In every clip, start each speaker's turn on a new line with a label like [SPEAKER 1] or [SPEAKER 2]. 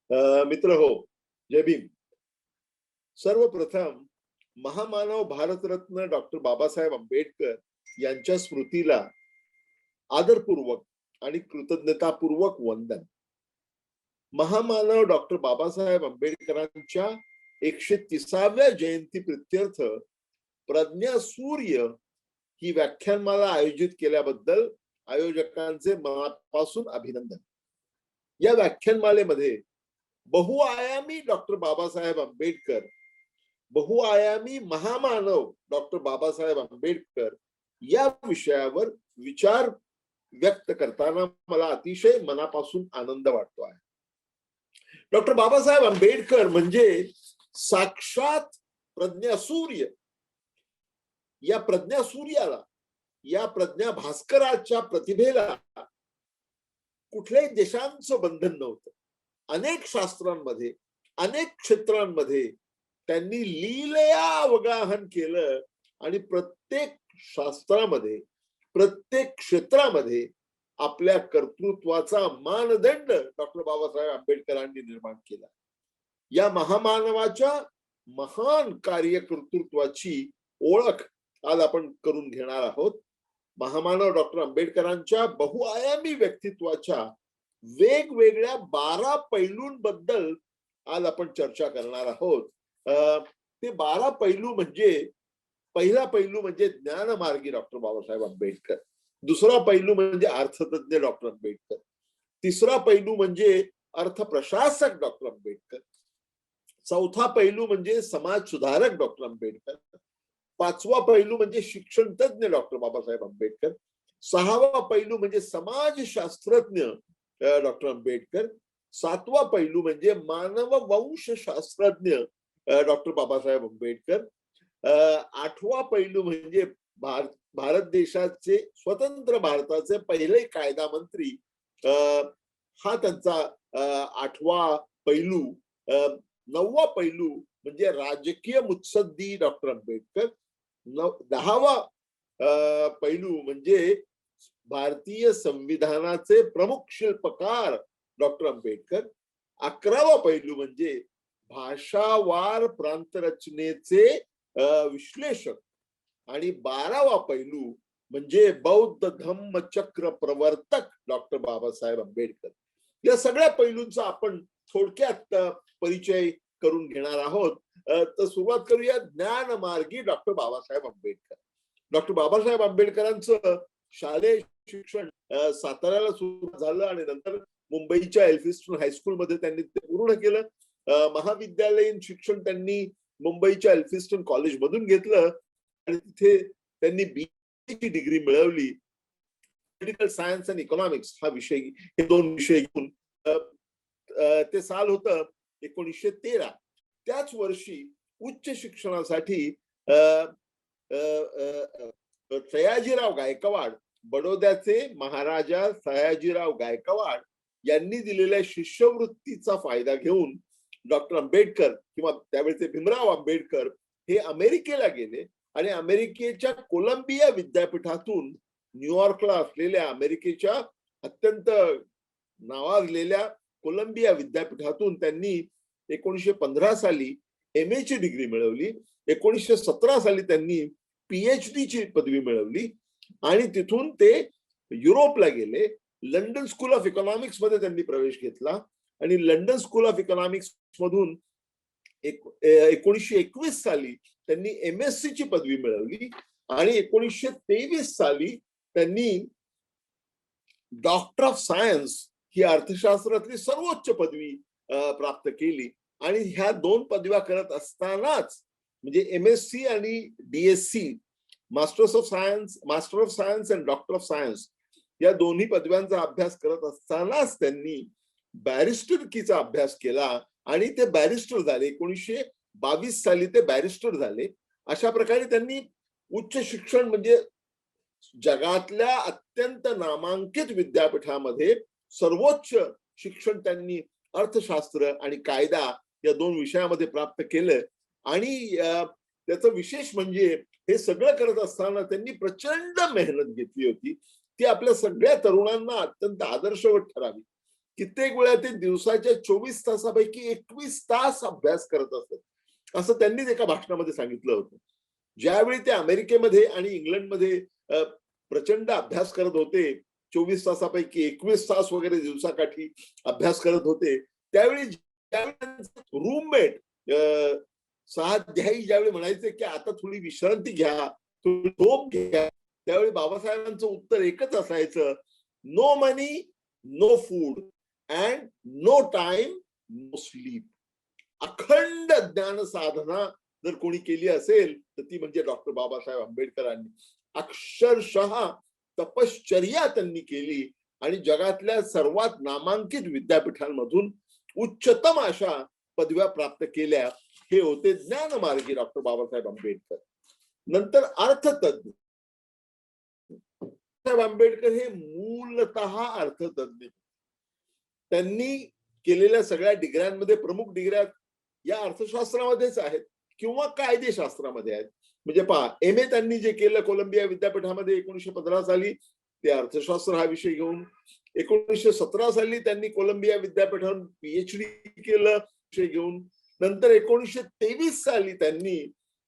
[SPEAKER 1] मित्र हो, जय भीम. सर्वप्रथम महामानव भारतरत्न डॉक्टर बाबासाहेब आंबेडकर यांच्या स्मृतीला आदरपूर्वक आणि कृतज्ञतापूर्वक वंदन. महामानव डॉक्टर बाबासाहेब आंबेडकरांच्या 130व्या जयंती प्रित्यर्थ प्रज्ञा सूर्य ही व्याख्यानमाला आयोजित केल्याबद्दल आयोजकांचे मनापासून अभिनंदन. या व्याख्यानमालेमध्ये बहुआयामी डॉक्टर बाबासाहेब आंबेडकर, बहुआयामी महामानव डॉक्टर बाबासाहेब आंबेडकर या विषयावर विचार व्यक्त करताना मला अतिशय मनापासून आनंद वाटतो आहे. डॉक्टर बाबासाहेब आंबेडकर म्हणजे साक्षात प्रज्ञासूर्य. या प्रज्ञासूर्याला, या प्रज्ञा भास्कराच्या प्रतिभेला कुठल्याही देशांचं बंधन नव्हतं. अनेक शास्त्रांमध्ये, अनेक क्षेत्रांमध्ये त्यांनी लीलया अवगाहन केलं आणि प्रत्येक शास्त्रामध्ये, प्रत्येक क्षेत्रामध्ये आपल्या कर्तृत्वाचा मानदंड डॉक्टर बाबासाहेब आंबेडकरांनी निर्माण केला. या महामानवाच्या महान कार्यकर्तृत्वाची ओळख आज आपण करून घेणार आहोत. महामानव डॉक्टर आंबेडकरांच्या बहुआयामी व्यक्तित्वाच्या वेगवेगळ्या 12 पैलूंबद्दल आज आपण चर्चा करणार आहोत. ते 12 पैलू म्हणजे, पहिला पैलू म्हणजे ज्ञानमार्गी डॉक्टर बाबासाहेब आंबेडकर, दुसरा पैलू म्हणजे अर्थतज्ञ डॉक्टर आंबेडकर, तिसरा पैलू म्हणजे अर्थप्रशासक डॉक्टर आंबेडकर, चौथा पैलू म्हणजे समाज सुधारक डॉक्टर आंबेडकर, पाचवा पैलू म्हणजे शिक्षण तज्ञ डॉक्टर बाबासाहेब आंबेडकर, सहावा पैलू म्हणजे समाजशास्त्रज्ञ डॉक्टर आंबेडकर, सातवा पैलू म्हणजे मानववंशशास्त्रज्ञ डॉक्टर बाबासाहेब आंबेडकर, आठवा पैलू म्हणजे भारत देशाचे, स्वतंत्र भारताचे पहिले कायदा मंत्री, हा त्यांचा आठवा पैलू. नववा पैलू म्हणजे राजकीय मुत्सद्दी डॉक्टर आंबेडकर. 10वा पैलू म्हणजे भारतीय संविधानाचे प्रमुख शिल्पकार डॉक्टर आंबेडकर. 11वा पैलू म्हणजे भाषावार प्रांतरचनेचे विश्लेषक. आणि 12वा पैलू म्हणजे बौद्ध धम्म चक्र प्रवर्तक डॉक्टर बाबासाहेब आंबेडकर. या सगळ्या पैलूंचा आपण थोडक्यात परिचय करून घेणार आहोत. तर सुरुवात करूया ज्ञानमार्गी डॉक्टर बाबासाहेब आंबेडकर. डॉक्टर बाबासाहेब आंबेडकरांचं शालेय शिक्षण साताऱ्याला सुरू झालं आणि नंतर मुंबईच्या एल्फिस्टन हायस्कूल मध्ये त्यांनी ते पूर्ण केलं. महाविद्यालयीन शिक्षण त्यांनी मुंबईच्या एल्फिस्टन कॉलेज मधून घेतलं आणि तिथे त्यांनी BA ची डिग्री मिळवली. पॉलिटिकल सायन्स आणि इकॉनॉमिक्स हा विषय, हे दोन विषय घेऊन ते साल होतं 1913. त्याच वर्षी उच्च शिक्षणासाठी सयाजीराव गायकवाड, बडोद्याचे महाराजा सयाजीराव गायकवाड यांनी दिलेल्या शिष्यवृत्तीचा फायदा घेऊन डॉक्टर आंबेडकर किंवा त्यावेळेचे भीमराव आंबेडकर हे अमेरिकेला गेले आणि अमेरिकेच्या कोलंबिया विद्यापीठातून न्यूयॉर्कला असलेल्या अमेरिकेच्या अत्यंत नावाजलेल्या कोलंबिया विद्यापीठातून त्यांनी 1915 साली MA ची डिग्री मिळवली. 1917 साली त्यांनी PhD ची पदवी मिळवली आणि तिथून ते युरोपला गेले. लंडन स्कूल ऑफ इकॉनॉमिक्स मध्ये त्यांनी प्रवेश घेतला आणि लंडन स्कूल ऑफ इकॉनॉमिक्स मधून 1921 साली त्यांनी MSc ची पदवी मिळवली आणि 1923 साली त्यांनी डॉक्टर ऑफ सायन्स ही अर्थशास्त्रातली सर्वोच्च पदवी प्राप्त केली. आणि ह्या दोन पदव्या करत असतानाच, म्हणजे MSc आणि DSc, master of science and doctor of science, या दोन्ही पदव्यांचा अभ्यास करत असतानाच त्यांनी बॅरिस्टरकीचा अभ्यास केला आणि ते बॅरिस्टर झाले. 1922 साली ते बॅरिस्टर झाले. अशा प्रकारे त्यांनी उच्च शिक्षण म्हणजे जगातल्या अत्यंत नामांकित विद्यापीठामध्ये सर्वोच्च शिक्षण त्यांनी अर्थशास्त्र आणि कायदा या दोन विषयामध्ये प्राप्त केलं. आणि त्याचं विशेष म्हणजे हे सगळं करत असताना त्यांनी प्रचंड मेहनत घेतली होती. ती आपल्या सगळ्या तरुणांना अत्यंत आदर्शवत ठरावी. कित्येक वेळा ते दिवसाच्या 24 तासापैकी 21 तास अभ्यास करत असत असं त्यांनीच एका भाषणामध्ये सांगितलं होतं. ज्यावेळी ते अमेरिकेमध्ये आणि इंग्लंडमध्ये प्रचंड अभ्यास करत होते, 24 तासापैकी 21 तास वगैरे दिवसाकाठी अभ्यास करत होते, त्यावेळी रूममेट सहाध्यायी ज्यावेळी म्हणायचे की आता थोडी विश्रांती घ्या, थोडी झोप घ्या, त्यावेळी बाबासाहेबांचं उत्तर एकच असायचं, no money, no food and no time, no sleep. अखंड ज्ञान साधना जर कोणी केली असेल तर ती म्हणजे डॉक्टर बाबासाहेब आंबेडकरांनी. अक्षरशः तपश्चर्या त्यांनी केली आणि जगातल्या सर्वात नामांकित विद्यापीठांमधून उच्चतम अशा पदव्या प्राप्त केल्या. हे होते ज्ञानमार्गी डॉक्टर बाबासाहेब आंबेडकर. नंतर अर्थतज्ञ. साहेब आंबेडकर हे मूलतः अर्थतज्ञ. त्यांनी केलेल्या सगळ्या डिग्र्यांमध्ये प्रमुख डिग्र्या या अर्थशास्त्रामध्येच आहेत किंवा कायदेशास्त्रामध्ये आहेत. म्हणजे पहा, MA त्यांनी जे केलं कोलंबिया विद्यापीठामध्ये 1915 साली, ते अर्थशास्त्र हा विषय घेऊन. 1917 साली त्यांनी कोलंबिया विद्यापीठातून PhD केलं विषय घेऊन. नंतर 1923 साली त्यांनी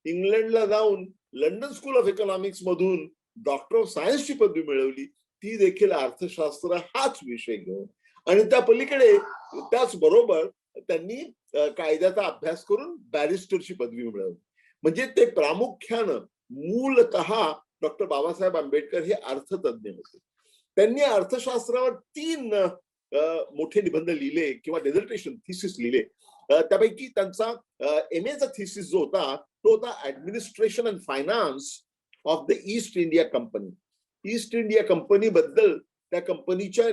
[SPEAKER 1] इंग्लंडला जाऊन लंडन स्कूल ऑफ इकॉनॉमिक्स मधून डॉक्टर ऑफ सायन्सची पदवी मिळवली, ती देखील अर्थशास्त्र हाच विषय घेऊन. आणि त्या पलीकडे त्याचबरोबर त्यांनी कायद्याचा अभ्यास करून बॅरिस्टरची पदवी मिळवली. म्हणजे ते प्रामुख्यानं मूलतः डॉक्टर बाबासाहेब आंबेडकर हे अर्थतज्ञ होते. त्यांनी अर्थशास्त्रावर 3 मोठे निबंध लिहिले किंवा डेझर्टेशन थिसिस लिहिले. त्यापैकी त्यांचा MAचा थिसिस जो होता तो होता administration and finance of the east India company. East India company बद्दल, त्या कंपनीच्या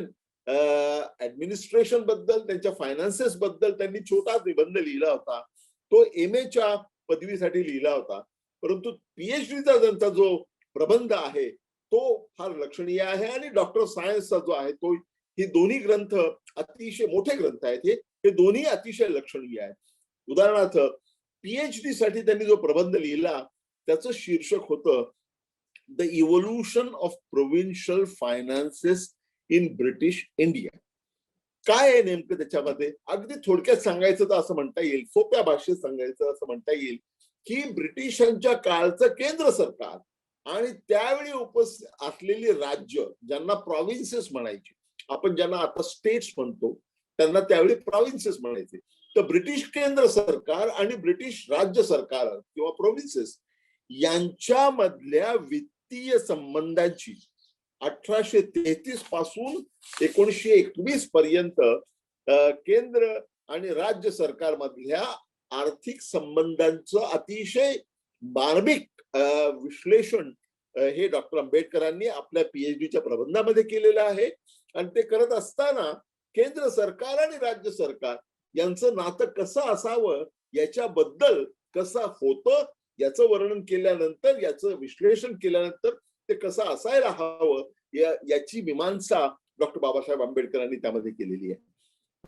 [SPEAKER 1] ऍडमिनिस्ट्रेशन बद्दल, त्यांच्या फायनान्सेस बद्दल त्यांनी छोटा निबंध लिहिला होता. तो MAच्या पदवीसाठी लिहिला होता. परंतु PhDचा त्यांचा जो प्रबंध आहे तो फार लक्षणीय आहे. आणि डॉक्टर सायन्सचा जो आहे तो, हे दोन्ही ग्रंथ अतिशय मोठे ग्रंथ आहेत. हे दोन्ही अतिशय लक्षणीय आहेत. उदाहरणार्थ PhD साठी त्यांनी जो प्रबंध लिहिला त्याचं शीर्षक होतं the evolution of provincial finances in British India. काय आहे नेमकं त्याच्यामध्ये? अगदी थोडक्यात सांगायचं तर असं म्हणता येईल, सोप्या भाषेत सांगायचं असं म्हणता येईल की ब्रिटिशांच्या काळचं केंद्र सरकार आणि त्यावेळी उपस्थित असलेली राज्य, ज्यांना प्रॉव्हिन्सेस म्हणायचे, आपण ज्यांना आता स्टेट्स म्हणतो त्यांना त्यावेळी प्रॉव्हिन्सेस म्हणायचे. तर ब्रिटिश केंद्र सरकार आणि ब्रिटिश राज्य सरकार किंवा प्रोव्हिन्सेस यांच्यामधल्या वित्तीय संबंधांची 1833 पासून 1921 पर्यंत केंद्र आणि राज्य सरकारमधल्या आर्थिक संबंधांचं अतिशय मार्मिक विश्लेषण हे डॉक्टर आंबेडकरांनी आपल्या PhDच्या प्रबंधामध्ये केलेलं आहे. आणि ते करत असताना केंद्र सरकार आणि राज्य सरकार यांचं नातं कसं असावं याच्याबद्दल, कसं होतं याचं वर्णन केल्यानंतर, याचं विश्लेषण केल्यानंतर ते कसं असायला हवं याची मीमांसा डॉक्टर बाबासाहेब आंबेडकरांनी त्यामध्ये केलेली आहे.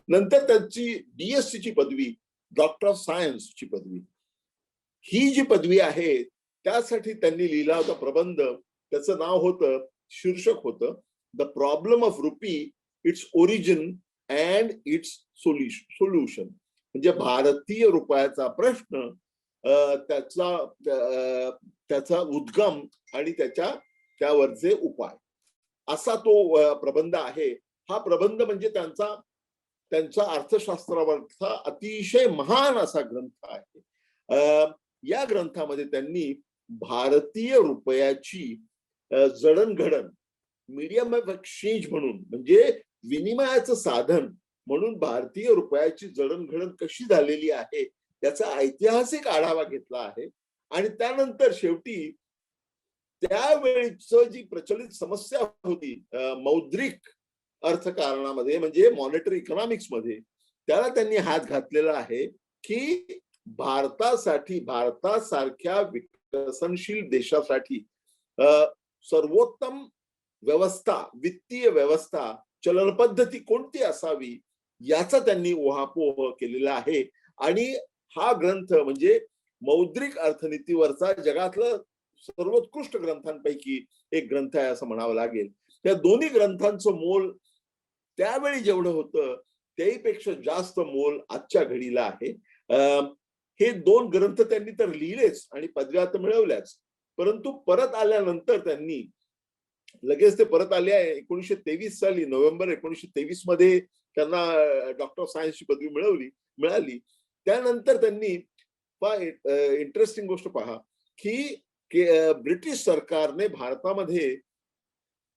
[SPEAKER 1] नंतर त्यांची DSc ची पदवी, डॉक्टर ऑफ सायन्सची पदवी, ही जी पदवी आहे त्यासाठी त्यांनी लिहिला होता प्रबंध. त्याचं नाव होतं, शीर्षक होतं the problem of rupee, its origin and it's solution. म्हणजे भारतीय रुपयाचा प्रश्न, त्याचा उद्गम आणि त्यावरचे उपाय, असा तो प्रबंध आहे. हा प्रबंध म्हणजे त्यांचा अर्थशास्त्रावरचा अतिशय महान असा ग्रंथ आहे. या ग्रंथामध्ये त्यांनी भारतीय रुपयाची जडणघडण, मीडियम ऑफ एक्सचेंज म्हणून, म्हणजे विनिमयाचं साधन म्हणून भारतीय रुपयाची जडणघडण कशी झालेली आहे त्याचा ऐतिहासिक आढावा घेतला आहे. आणि त्यानंतर शेवटी त्यावेळीच जी प्रचलित समस्या होती मौद्रिक अर्थकारणामध्ये, म्हणजे मॉनिटरी इकॉनॉमिक्स मध्ये, त्याला त्यांनी हात घातलेला आहे की भारतासारख्या विकसनशील देशासाठी सर्वोत्तम व्यवस्था, वित्तीय व्यवस्था, चलन पद्धती कोणती असावी याचा त्यांनी उहापोह केलेला आहे. आणि हा ग्रंथ म्हणजे मौद्रिक अर्थनीतीवरचा जगातलं सर्वोत्कृष्ट ग्रंथांपैकी एक ग्रंथ आहे असं म्हणावं लागेल. त्या दोन्ही ग्रंथांचं मोल त्यावेळी जेवढं होतं त्याहीपेक्षा जास्त मोल आजच्या घडीला आहे. हे 2 ग्रंथ त्यांनी तर लिहिलेच आणि पदव्या तर मिळवल्याच, परंतु परत आल्यानंतर त्यांनी लगेच ते परत आले आहे. 1923 साली नोव्हेंबर 1923 मध्ये त्यांना डॉक्टर ऑफ सायन्सची पदवी मिळाली. त्यानंतर त्यांनी फार इंटरेस्टिंग गोष्ट पहा, की ब्रिटिश सरकारने भारतामध्ये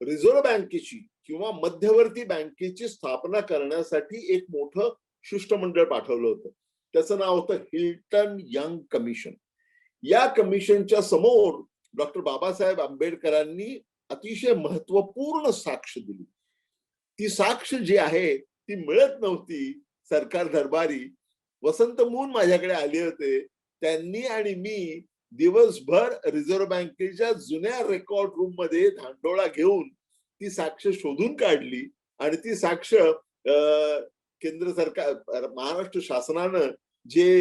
[SPEAKER 1] रिझर्व्ह बँकेची किंवा मध्यवर्ती बँकेची स्थापना करण्यासाठी एक मोठं शिष्टमंडळ पाठवलं होतं. त्याचं नाव होतं हिल्टन यंग कमिशन. या कमिशनच्या समोर डॉक्टर बाबासाहेब आंबेडकरांनी अतिशय महत्वपूर्ण साक्ष दिली. ती साक्ष जी आहे ती मिळत नव्हती सरकार दरबारी. वसंत मून माझ्याकडे आले होते. त्यांनी आणि मी दिवसभर रिझर्व्ह बँकेच्या जुन्या रेकॉर्ड रूम मध्ये धांडोळा घेऊन ती साक्ष शोधून काढली आणि ती साक्ष केंद्र सरकार महाराष्ट्र शासनानं जे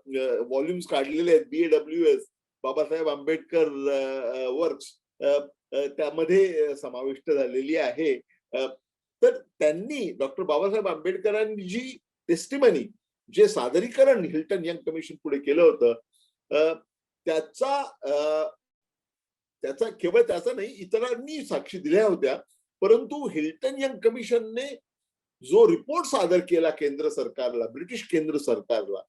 [SPEAKER 1] व्हॉल्युम्स काढलेले आहेत BAWS बाबासाहेब आंबेडकर वर्क्स त्यामध्ये समाविष्ट झालेली आहे. तर त्यांनी डॉक्टर बाबासाहेब आंबेडकरांनी जी टेस्टिमनी जे सादरीकरण हिल्टन यंग कमिशन पुढे केलं होतं त्याचा केवळ त्याचा नाही इतरांनी साक्षी दिल्या होत्या, परंतु हिल्टन यंग कमिशनने जो रिपोर्ट सादर केला केंद्र सरकारला, ब्रिटिश केंद्र सरकारला,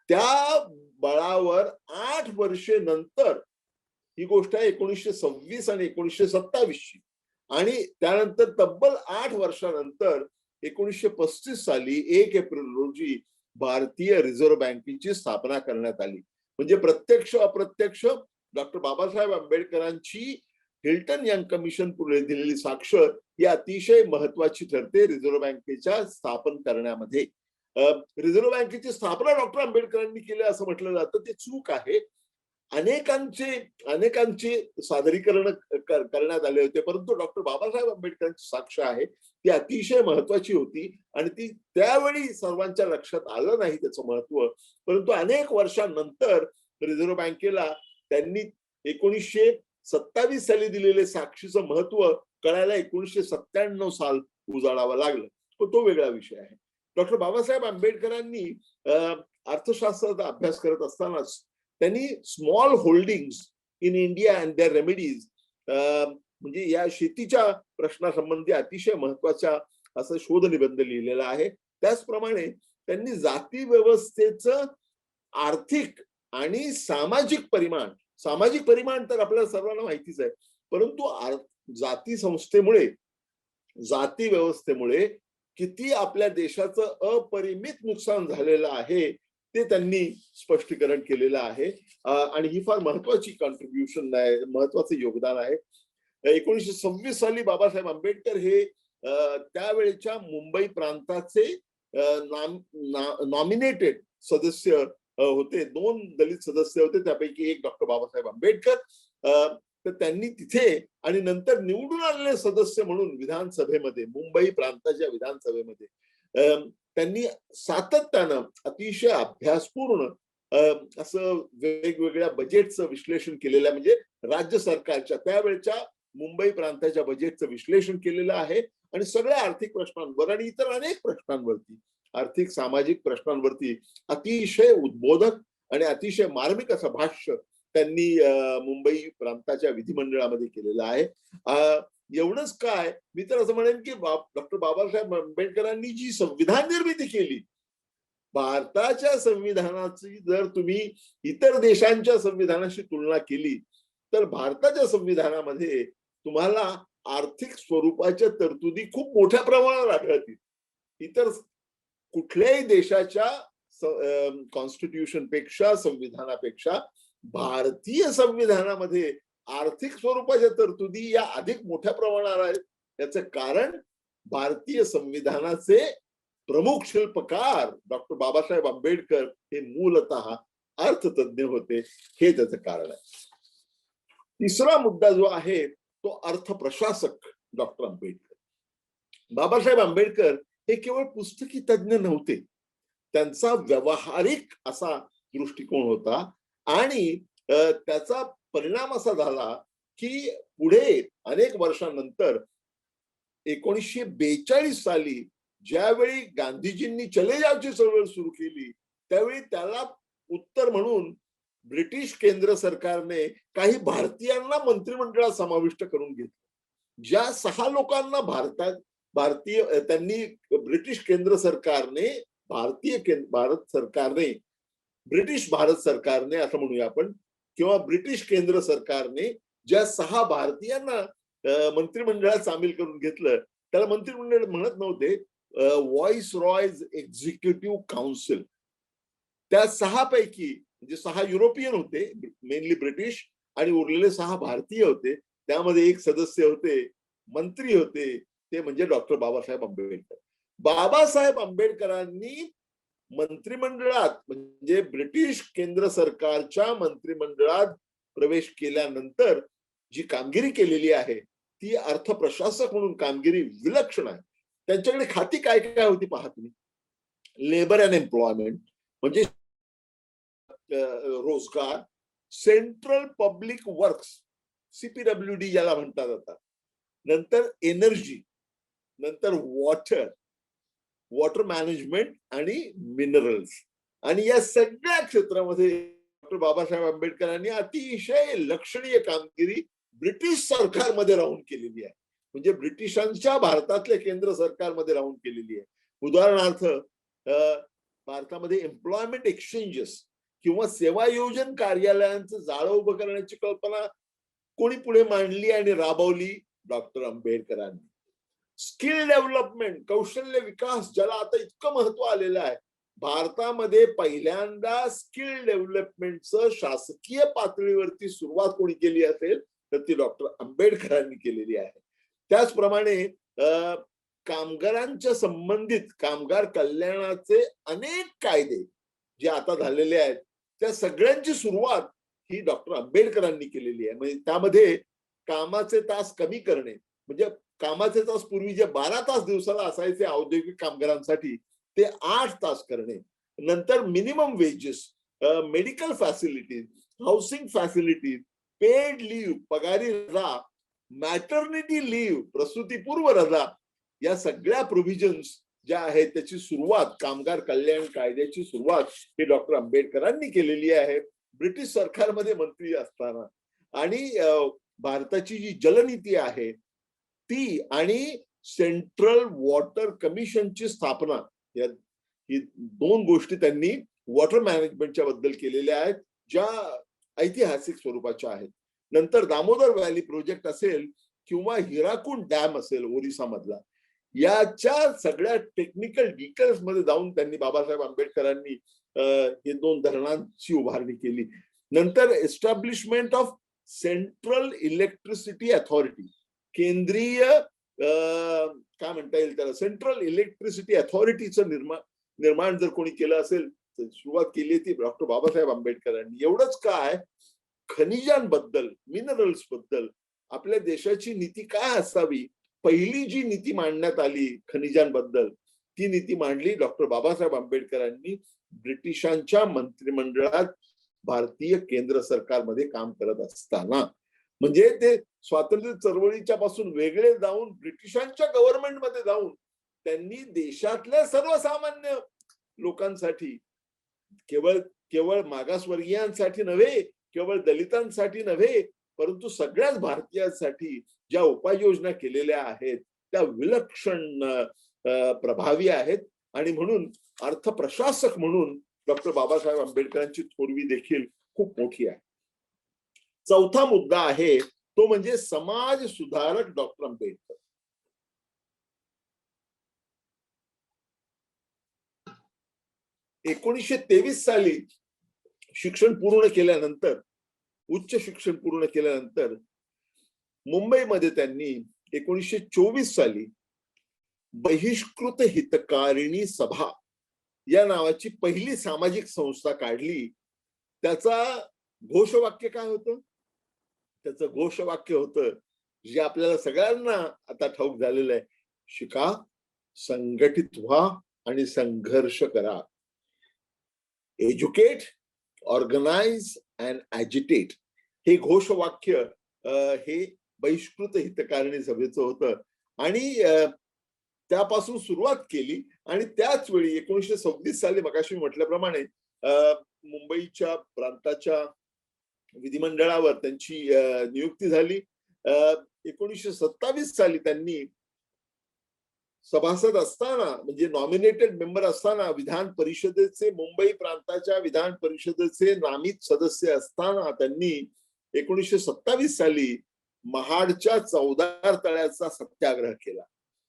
[SPEAKER 1] त्या बळावर 8 वर्षे नंतर ही गोष्ट आहे 1926 आणि 1927 ची आणि त्यानंतर तब्बल 8 वर्षानंतर 1935 साली 1 एप्रिल रोजी भारतीय रिझर्व्ह बँकेची स्थापना करण्यात आली. म्हणजे प्रत्यक्ष अप्रत्यक्ष डॉक्टर बाबासाहेब आंबेडकरांची हिल्टन यंग कमिशन पुढे दिलेली साक्ष ही अतिशय महत्वाची ठरते रिझर्व्ह बँकेच्या स्थापन करण्यामध्ये. रिझर्व्ह बँकेची स्थापना डॉक्टर आंबेडकरांनी केली असं म्हटलं जातं, ते चूक आहे. अनेकांचे सादरीकरण करण्यात आले होते, परंतु डॉक्टर बाबासाहेब आंबेडकरांची साक्ष आहे ती अतिशय महत्वाची होती आणि ती त्यावेळी सर्वांच्या लक्षात आलं नाही त्याचं महत्व. परंतु अनेक वर्षांनंतर रिझर्व्ह बँकेला त्यांनी 1927 साली दिलेले साक्षीचं महत्व कळायला 1997 साल उजाडावं लागलं, पण तो वेगळा विषय आहे. डॉक्टर बाबासाहेब आंबेडकरांनी अर्थशास्त्राचा अभ्यास करत असतानाच त्यांनी small holdings in India and their remedies म्हणजे या शेतीच्या प्रश्नासंबंधी अतिशय महत्वाचा असं शोध निबंध लिहिलेला आहे. त्याचप्रमाणे त्यांनी जाती व्यवस्थेचं आर्थिक आणि सामाजिक परिमाण तर आपल्याला सर्वांना माहितीच आहे, परंतु जाती व्यवस्थेमुळे किती आपल्या देशाचं अपरिमित नुकसान झालेलं आहे ते त्यांनी स्पष्टीकरण केलेलं आहे आणि ही फार महत्वाची कॉन्ट्रीब्युशन आहे, महत्वाचं योगदान आहे. 1926 साली बाबासाहेब आंबेडकर हे त्यावेळेच्या मुंबई प्रांताचे नॉमिनेटेड सदस्य होते. 2 दलित सदस्य होते, त्यापैकी एक डॉक्टर बाबासाहेब आंबेडकर. तर त्यांनी तिथे आणि नंतर निवडून आलेले सदस्य म्हणून विधानसभेमध्ये, मुंबई प्रांताच्या विधानसभेमध्ये त्यांनी सातत्यानं अतिशय अभ्यासपूर्ण असं वेगवेगळ्या बजेटचं विश्लेषण केलेलं आहे. म्हणजे राज्य सरकारच्या त्यावेळच्या मुंबई प्रांताच्या बजेटचं विश्लेषण केलेलं आहे आणि सगळ्या आर्थिक प्रश्नांवर आणि इतर अनेक प्रश्नांवरती, आर्थिक सामाजिक प्रश्नांवरती अतिशय उद्बोधक आणि अतिशय मार्मिक असं भाष्य त्यांनी मुंबई प्रांताच्या विधिमंडळामध्ये केलेलं आहे. एवढंच काय, मी तर असं म्हणेन की डॉक्टर बाबासाहेब आंबेडकरांनी जी संविधान निर्मिती केली, भारताच्या संविधानाची जर तुम्ही इतर देशांच्या संविधानाशी तुलना केली तर भारताच्या संविधानामध्ये तुम्हाला आर्थिक स्वरूपाच्या तरतुदी खूप मोठ्या प्रमाणावर आढळतील. इतर कुठल्याही देशाच्या कॉन्स्टिट्यूशन पेक्षा, संविधानापेक्षा भारतीय संविधानामध्ये आर्थिक स्वरूपाच्या तरतुदी या अधिक मोठ्या प्रमाणावर आहेत. याचं कारण भारतीय संविधानाचे प्रमुख शिल्पकार डॉक्टर बाबासाहेब आंबेडकर हे मूलतः अर्थतज्ञ होते, हे त्याचं कारण आहे. तिसरा मुद्दा जो आहे तो अर्थप्रशासक डॉक्टर आंबेडकर. बाबासाहेब आंबेडकर हे केवळ पुस्तकी तज्ञ नव्हते, त्यांचा व्यावहारिक असा दृष्टिकोन होता आणि त्याचा परिणाम असा झाला की पुढे अनेक वर्षांनंतर 1942 साली ज्यावेळी गांधीजींनी चले जावची चळवळ सुरू केली, त्यावेळी त्याला उत्तर म्हणून ब्रिटिश केंद्र सरकारने काही भारतीयांना मंत्रिमंडळात समाविष्ट करून घेतलं. ज्या 6 लोकांना भारतीय त्यांनी ब्रिटिश केंद्र सरकारने ब्रिटिश भारत सरकारने असं म्हणूया आपण, किंवा ब्रिटिश केंद्र सरकारने ज्या 6 भारतीयांना मंत्रिमंडळात सामील करून घेतलं, त्याला मंत्रिमंडळ म्हणत नव्हते, व्हॉइस रॉयज एक्झिक्युटिव्ह काउन्सिल. त्या 6 पैकी म्हणजे 6 युरोपियन होते, मेनली ब्रिटिश, आणि उरलेले 6 भारतीय होते. त्यामध्ये एक सदस्य होते, मंत्री होते, ते म्हणजे डॉक्टर बाबासाहेब आंबेडकर. बाबासाहेब आंबेडकरांनी मंत्रिमंडळात म्हणजे ब्रिटिश केंद्र सरकारच्या मंत्रिमंडळात प्रवेश केल्यानंतर जी कामगिरी केलेली आहे ती अर्थप्रशासक म्हणून कामगिरी विलक्षण आहे. त्यांच्याकडे खाती काय काय होती पहा तुम्ही. लेबर अँड एम्प्लॉयमेंट म्हणजे रोजगार, सेंट्रल पब्लिक वर्क्स CPWD ज्याला म्हणतात आता, नंतर एनर्जी, नंतर वॉटर मॅनेजमेंट आणि मिनरल्स. आणि या सगळ्या क्षेत्रामध्ये डॉक्टर बाबासाहेब आंबेडकरांनी अतिशय लक्षणीय कामगिरी ब्रिटिश सरकारमध्ये राहून केलेली आहे. म्हणजे ब्रिटिशांच्या भारतातल्या केंद्र सरकारमध्ये राहून केलेली आहे. उदाहरणार्थ भारतामध्ये एम्प्लॉयमेंट एक्सचेंजेस किंवा सेवायोजन कार्यालयांचं जाळं उभं करण्याची कल्पना कोणी पुढे मांडली आणि राबवली? डॉक्टर आंबेडकरांनी. स्किल डेव्हलपमेंट, कौशल्य विकास, ज्याला आता इतकं महत्व आलेलं आहे, भारतामध्ये पहिल्यांदा स्किल डेव्हलपमेंटचं शासकीय पातळीवरती सुरुवात कोणी केली असेल तर ती डॉक्टर आंबेडकरांनी केलेली आहे. त्याचप्रमाणे कामगारांच्या संबंधित कामगार कल्याणाचे अनेक कायदे जे आता झालेले आहेत त्या सगळ्यांची सुरुवात ही डॉक्टर आंबेडकरांनी केलेली आहे. म्हणजे त्यामध्ये कामाचे तास कमी करणे, म्हणजे कामाचे तास पूर्वी जे 12 तास दिवसाला असायचे औद्योगिक कामगारांसाठी ते 8 तास करणे, नंतर minimum wages, medical facilities, housing facilities, paid leave, पगारी रजा, मॅटर्निटी लीव्ह, प्रसूतीपूर्व रजा, या सगळ्या प्रोव्हिजन्स ज्या आहेत त्याची सुरुवात, कामगार कल्याण कायद्याची सुरुवात ही डॉक्टर आंबेडकरांनी केलेली आहे ब्रिटिश सरकारमध्ये मंत्री असताना. आणि भारताची जी जलनीती आहे ती आणि सेंट्रल वॉटर कमिशनची स्थापना, या ही 2 गोष्टी त्यांनी वॉटर मॅनेजमेंटच्या बद्दल केलेल्या आहेत ज्या ऐतिहासिक स्वरूपाच्या आहेत. नंतर दामोदर व्हॅली प्रोजेक्ट असेल किंवा हिराकुंड डॅम असेल ओरिसा मधला, याच्या सगळ्या टेक्निकल डिटेल्स मध्ये जाऊन त्यांनी बाबासाहेब आंबेडकरांनी हे 2 धरणांची उभारणी केली. नंतर establishment of central electricity authority, केंद्रीय काय म्हणता येईल त्याला, सेंट्रल इलेक्ट्रिसिटी अथॉरिटीचं निर्माण जर कोणी केलं असेल तर सुरुवात केली ती डॉक्टर बाबासाहेब आंबेडकरांनी. एवढंच काय, खनिजांबद्दल, मिनरल्स बद्दल आपल्या देशाची नीती काय असावी, पहिली जी नीती मांडण्यात आली खनिजांबद्दल ती नीती मांडली डॉक्टर बाबासाहेब आंबेडकरांनी ब्रिटिशांच्या मंत्रिमंडळात भारतीय केंद्र सरकारमध्ये काम करत असताना. म्हणजे ते स्वातंत्र्य चळवळीच्या पासून वेगळे जाऊन ब्रिटिशांच्या गव्हर्नमेंटमध्ये जाऊन त्यांनी देशातल्या सर्वसामान्य लोकांसाठी, केवळ मागासवर्गीयांसाठी नव्हे, केवळ दलितांसाठी नव्हे, परंतु सगळ्याच भारतीयांसाठी ज्या उपाययोजना केलेल्या आहेत त्या विलक्षण प्रभावी आहेत. आणि म्हणून अर्थप्रशासक म्हणून डॉक्टर बाबासाहेब आंबेडकरांची थोरवी देखील खूप मोठी आहे. चौथा मुद्दा आहे तो म्हणजे समाज सुधारक डॉक्टर आंबेडकर. ...1923 साली शिक्षण पूर्ण केल्यानंतर, उच्च शिक्षण पूर्ण केल्यानंतर मुंबईमध्ये त्यांनी 1924 साली बहिष्कृत हितकारिणी सभा या नावाची पहिली सामाजिक संस्था काढली. त्याचा घोषवाक्य काय होतं? त्याचं घोषवाक्य होतं जे आपल्याला सगळ्यांना आता ठाऊक झालेलं आहे, शिका, संघटित व्हा आणि संघर्ष करा. एज्युकेट, ऑर्गनाइज अँड ॲजिटेट हे घोषवाक्य हे बहिष्कृत हितकारिणी सभेचं होतं. आणि त्यापासून सुरुवात केली. आणि त्याच वेळी 1926 साली मगाशी म्हटल्याप्रमाणे मुंबईच्या प्रांताच्या विधिमंडळावर त्यांची नियुक्ती झाली. 1927 साली त्यांनी सभासद असताना, म्हणजे नॉमिनेटेड मेंबर असताना, विधान परिषदेचे, मुंबई प्रांताच्या विधान परिषदेचे नामित सदस्य असताना त्यांनी 1927 साली महाडच्या चौदार तळ्याचा सत्याग्रह केला.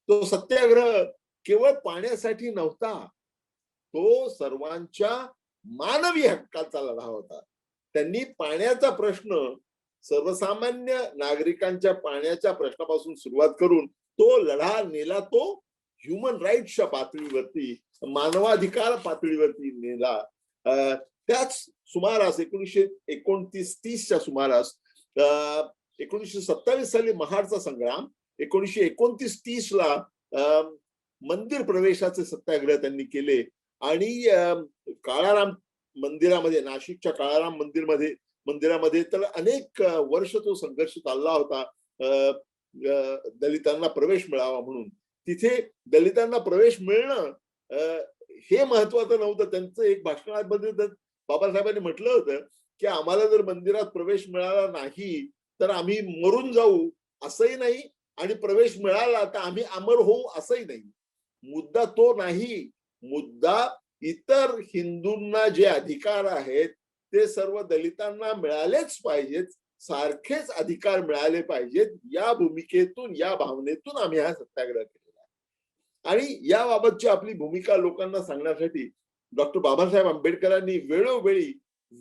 [SPEAKER 1] तो सत्याग्रह केवळ पाण्यासाठी नव्हता, तो सर्वांच्या मानवी हक्काचा लढा होता. त्यांनी पाण्याचा प्रश्न, सर्वसामान्य नागरिकांच्या पाण्याच्या प्रश्नापासून सुरुवात करून तो लढा नेला, तो ह्युमन राईट्सच्या पातळीवरती, मानवाधिकार पातळीवरती नेला. त्याच सुमारास 1929-30च्या सुमारास 1927 साली महाडचा संग्राम, 1929-30ला मंदिर प्रवेशाचे सत्याग्रह त्यांनी केले. आणि काळाराम मंदिरामध्ये, नाशिकच्या काळाराम मंदिरामध्ये तर अनेक वर्ष तो संघर्ष चालला होता दलितांना प्रवेश मिळावा म्हणून. तिथे दलितांना प्रवेश मिळणं हे महत्वाचं नव्हतं. त्यांचं एक भाषणामध्ये बाबासाहेबांनी म्हटलं होतं की आम्हाला जर मंदिरात प्रवेश मिळाला नाही तर आम्ही मरून जाऊ असंही नाही, आणि प्रवेश मिळाला तर आम्ही अमर होऊ असंही नाही. मुद्दा तो नाही. मुद्दा इतर हिंदूंना जे अधिकार आहेत ते सर्व दलितांना मिळालेच पाहिजेत, सारखेच अधिकार मिळाले पाहिजेत. या भूमिकेतून, या भावनेतून आम्ही हा सत्याग्रह केलेला आहे. आणि याबाबतची आपली भूमिका लोकांना सांगण्यासाठी डॉक्टर बाबासाहेब आंबेडकरांनी वेळोवेळी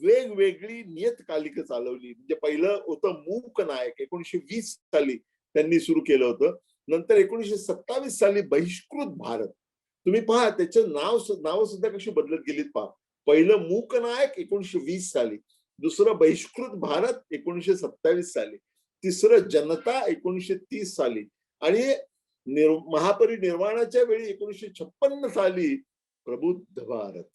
[SPEAKER 1] वेगवेगळी नियतकालिकं चालवली. म्हणजे पहिलं होतं मूक नायक, 1920 साली त्यांनी सुरू केलं होतं. नंतर 1927 साली बहिष्कृत भारत. तुम्ही पहा त्याचं नाव सुद्धा कशी बदलत गेलीत पहा. पहिलं मूक नायक 1920 साली, दुसरं बहिष्कृत भारत 1927 साली, तिसरं जनता 1930 साली, आणि महापरिनिर्वाणाच्या वेळी 1956 साली प्रबुद्ध भारत.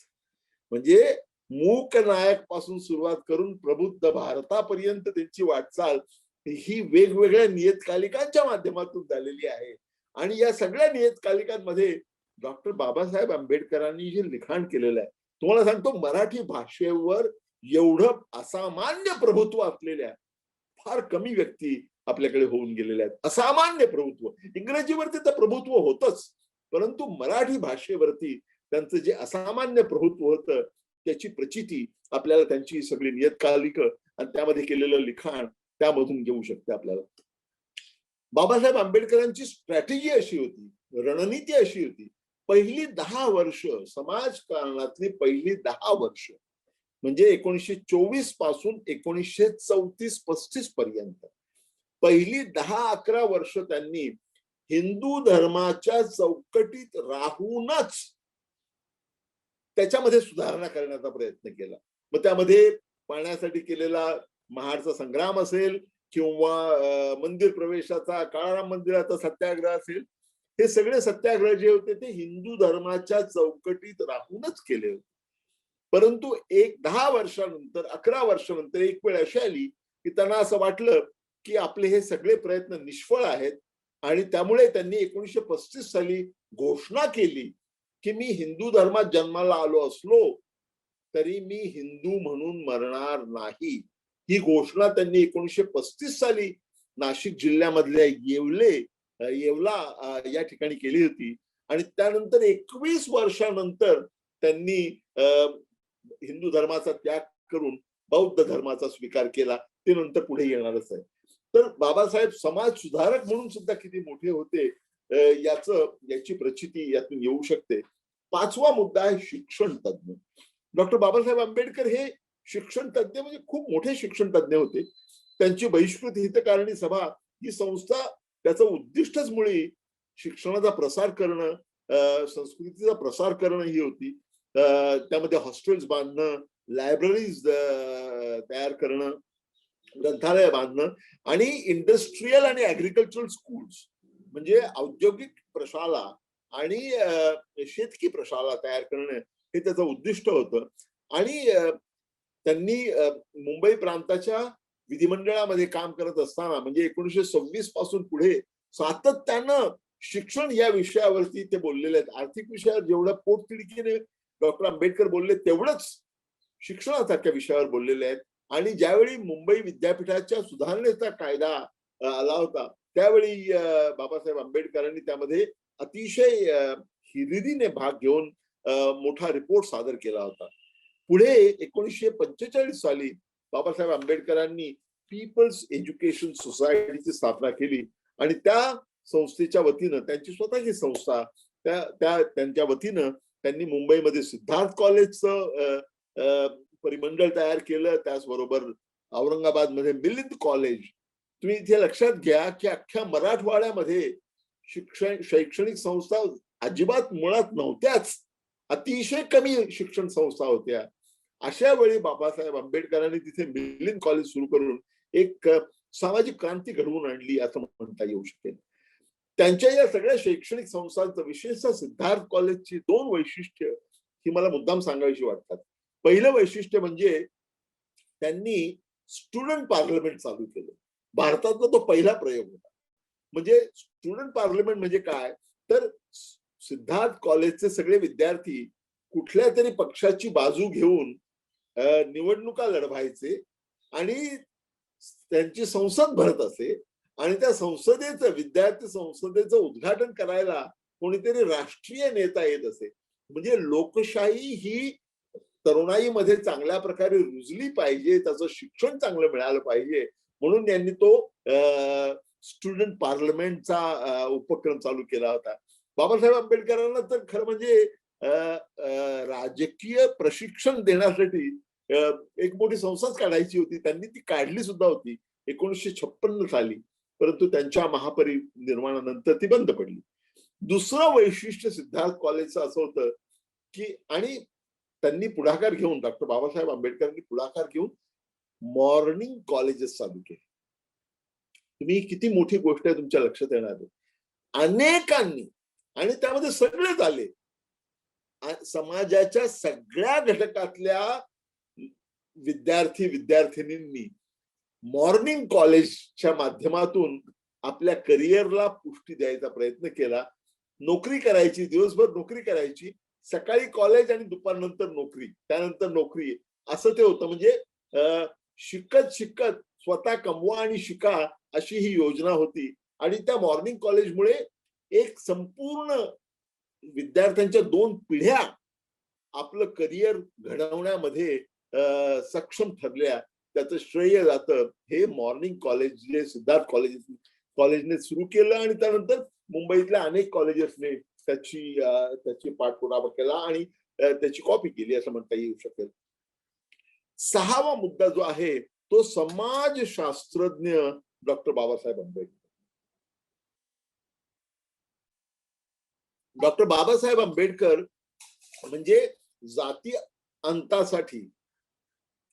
[SPEAKER 1] म्हणजे मूक नायक पासून सुरुवात करून प्रबुद्ध भारतापर्यंत त्यांची वाटचाल ही वेगवेगळ्या नियतकालिकांच्या माध्यमातून झालेली आहे. आणि या सगळ्या नियतकालिकांमध्ये डॉक्टर बाबासाहेब आंबेडकरांनी जे लिखाण केलेलं आहे, तुम्हाला सांगतो, मराठी भाषेवर एवढं असामान्य प्रभुत्व असलेल्या फार कमी व्यक्ती आपल्याकडे होऊन गेलेल्या आहेत. असामान्य प्रभुत्व. इंग्रजीवरती तर प्रभुत्व होतच, परंतु मराठी भाषेवरती त्यांचं जे असामान्य प्रभुत्व होतं त्याची प्रचिती आपल्याला त्यांची सगळी नियतकालिकं आणि त्यामध्ये केलेलं लिखाण त्यामधून घेऊ शकते आपल्याला. बाबासाहेब आंबेडकरांची स्ट्रॅटेजी अशी होती, रणनीती अशी होती, पहिली 10 वर्ष, समाजकारणातली पहिली 10 वर्ष, म्हणजे 1924 पासून 1934-35 पर्यंत पहिली 10-11 वर्ष त्यांनी हिंदू धर्माच्या चौकटीत राहूनच त्याच्यामध्ये सुधारणा करण्याचा प्रयत्न केला. मग त्यामध्ये पाण्यासाठी केलेला महाडचा संग्राम असेल किंवा मंदिर प्रवेशाचा, काळाराम मंदिराचा सत्याग्रह असेल, हे सगळे सत्याग्रह जे होते ते हिंदू धर्माच्या चौकटीत राहूनच केले होते. परंतु 10 वर्षानंतर, 11 वर्षानंतर एक वेळ अशी आली की त्यांना असं वाटलं की आपले हे सगळे प्रयत्न निष्फळ आहेत, आणि त्यामुळे त्यांनी 1935 साली घोषणा केली की मी हिंदू धर्मात जन्माला आलो असलो तरी मी हिंदू म्हणून मरणार नाही. ही घोषणा त्यांनी 1935 साली नाशिक जिल्ह्यामधल्या येवला या ठिकाणी केली होती. आणि त्यानंतर 21 वर्षानंतर त्यांनी हिंदू धर्माचा त्याग करून बौद्ध धर्माचा स्वीकार केला. ते नंतर पुढे येणारच आहे. तर बाबासाहेब समाज सुधारक म्हणून सुद्धा किती मोठे होते याची प्रचिती यातून येऊ शकते. 5वा मुद्दा आहे शिक्षण तज्ञ. डॉक्टर बाबासाहेब आंबेडकर हे शिक्षण तज्ञ, म्हणजे खूप मोठे शिक्षण तज्ञ होते. त्यांची बहिष्कृत हितकारिणी सभा ही संस्था, त्याचं उद्दिष्टच मुळी शिक्षणाचा प्रसार करणं, संस्कृतीचा प्रसार करणं ही होती. त्यामध्ये हॉस्टेल्स बांधणं, लायब्ररीज तयार करणं, ग्रंथालय बांधणं, आणि इंडस्ट्रीयल आणि ऍग्रिकल्चरल स्कूल्स, म्हणजे औद्योगिक प्रशाला आणि शेतकी प्रशाला तयार करणं हे त्याचं उद्दिष्ट होतं. आणि त्यांनी मुंबई प्रांताच्या विधिमंडळामध्ये काम करत असताना, म्हणजे 1926 पासून पुढे सातत्यानं शिक्षण या विषयावरती ते बोललेले आहेत. आर्थिक विषयावर जेवढं पोटतिडकीने डॉक्टर आंबेडकर बोलले तेवढंच शिक्षणासारख्या विषयावर बोललेले आहेत. आणि ज्यावेळी मुंबई विद्यापीठाच्या सुधारणेचा कायदा आला होता त्यावेळी बाबासाहेब आंबेडकरांनी त्यामध्ये अतिशय हिरिरीने भाग घेऊन मोठा रिपोर्ट सादर केला होता. पुढे 1945 साली बाबासाहेब आंबेडकरांनी पीपल्स एज्युकेशन सोसायटीची स्थापना केली आणि त्या संस्थेच्या वतीनं त्यांची स्वतःची संस्था त्यांच्या वतीनं त्यांनी मुंबईमध्ये सिद्धार्थ कॉलेजचं परिमंडळ तयार केलं. त्याचबरोबर औरंगाबादमध्ये मिलिंद कॉलेज. तुम्ही इथे लक्षात घ्या की अख्ख्या मराठवाड्यामध्ये शैक्षणिक संस्था अजिबात मुळात नव्हत्याच. अतिशय कमी शिक्षण संस्था होत्या. अशा वेळी बाबासाहेब आंबेडकरांनी तिथे मिलिंद कॉलेज सुरू करून एक सामाजिक क्रांती घडवून आणली असं म्हणता येऊ शकेल. त्यांच्या या सगळ्या शैक्षणिक संस्थांचं विशेषतः सिद्धार्थ कॉलेजची 2 वैशिष्ट्य ही मला मुद्दाम सांगावीशी वाटतात. पहिलं वैशिष्ट्य म्हणजे त्यांनी स्टुडंट पार्लमेंट चालू केलं. भारतातला तो पहिला प्रयोग होता. म्हणजे स्टुडंट पार्लमेंट म्हणजे काय तर सिद्धार्थ कॉलेजचे सगळे विद्यार्थी कुठल्या तरी पक्षाची बाजू घेऊन निवडणुका लढवायचे आणि त्यांची संसद भरत असे आणि त्या संसदेचं विद्यार्थी संसदेचं उद्घाटन करायला कोणीतरी राष्ट्रीय नेता येत असे. म्हणजे लोकशाही ही तरुणाईमध्ये चांगल्या प्रकारे रुजली पाहिजे, त्याचं शिक्षण चांगलं मिळालं पाहिजे म्हणून त्यांनी तो स्टुडंट पार्लमेंटचा उपक्रम चालू केला होता. बाबासाहेब आंबेडकरांना तर खरं म्हणजे राजकीय प्रशिक्षण देण्यासाठी एक मोठी संस्थाच काढायची होती. त्यांनी ती काढली सुद्धा होती 1956 साली, परंतु त्यांच्या महापरिनिर्वाणानंतर ती बंद पडली. दुसरं वैशिष्ट्य सिद्धार्थ कॉलेजचं असं होतं की आणि त्यांनी पुढाकार घेऊन डॉक्टर बाबासाहेब आंबेडकरांनी पुढाकार घेऊन मॉर्निंग कॉलेजेस चालू केले. तुम्ही किती मोठी गोष्ट आहे तुमच्या लक्षात येणार आहे. अनेकांनी आणि त्यामध्ये सगळेच आले, समाजाच्या सगळ्या घटकातल्या विद्यार्थी विद्यार्थिनींनी मॉर्निंग कॉलेजच्या माध्यमातून आपल्या करिअरला पुष्टी द्यायचा प्रयत्न केला. नोकरी करायची, दिवसभर नोकरी करायची, सकाळी कॉलेज आणि दुपारनंतर नोकरी, त्यानंतर नोकरी, असं ते होतं. म्हणजे शिकत शिकत स्वतः कमवा आणि शिका अशी ही योजना होती. आणि त्या मॉर्निंग कॉलेजमुळे एक संपूर्ण विद्यार्थ्यांच्या 2 पिढ्या आपलं करिअर घडवण्यामध्ये सक्षम ठरल्या. त्याचं श्रेय जातं हे मॉर्निंग कॉलेज जे सिद्धार्थ कॉलेजने सुरू केलं आणि त्यानंतर मुंबईतल्या अनेक कॉलेजेसने त्याची पाठपुरावा केला आणि त्याची कॉपी केली असं म्हणता येऊ शकेल. 6वा मुद्दा जो आहे तो समाजशास्त्रज्ञ डॉक्टर बाबासाहेब आंबेडकर. डॉक्टर बाबासाहेब आंबेडकर म्हणजे जाती अंतासाठी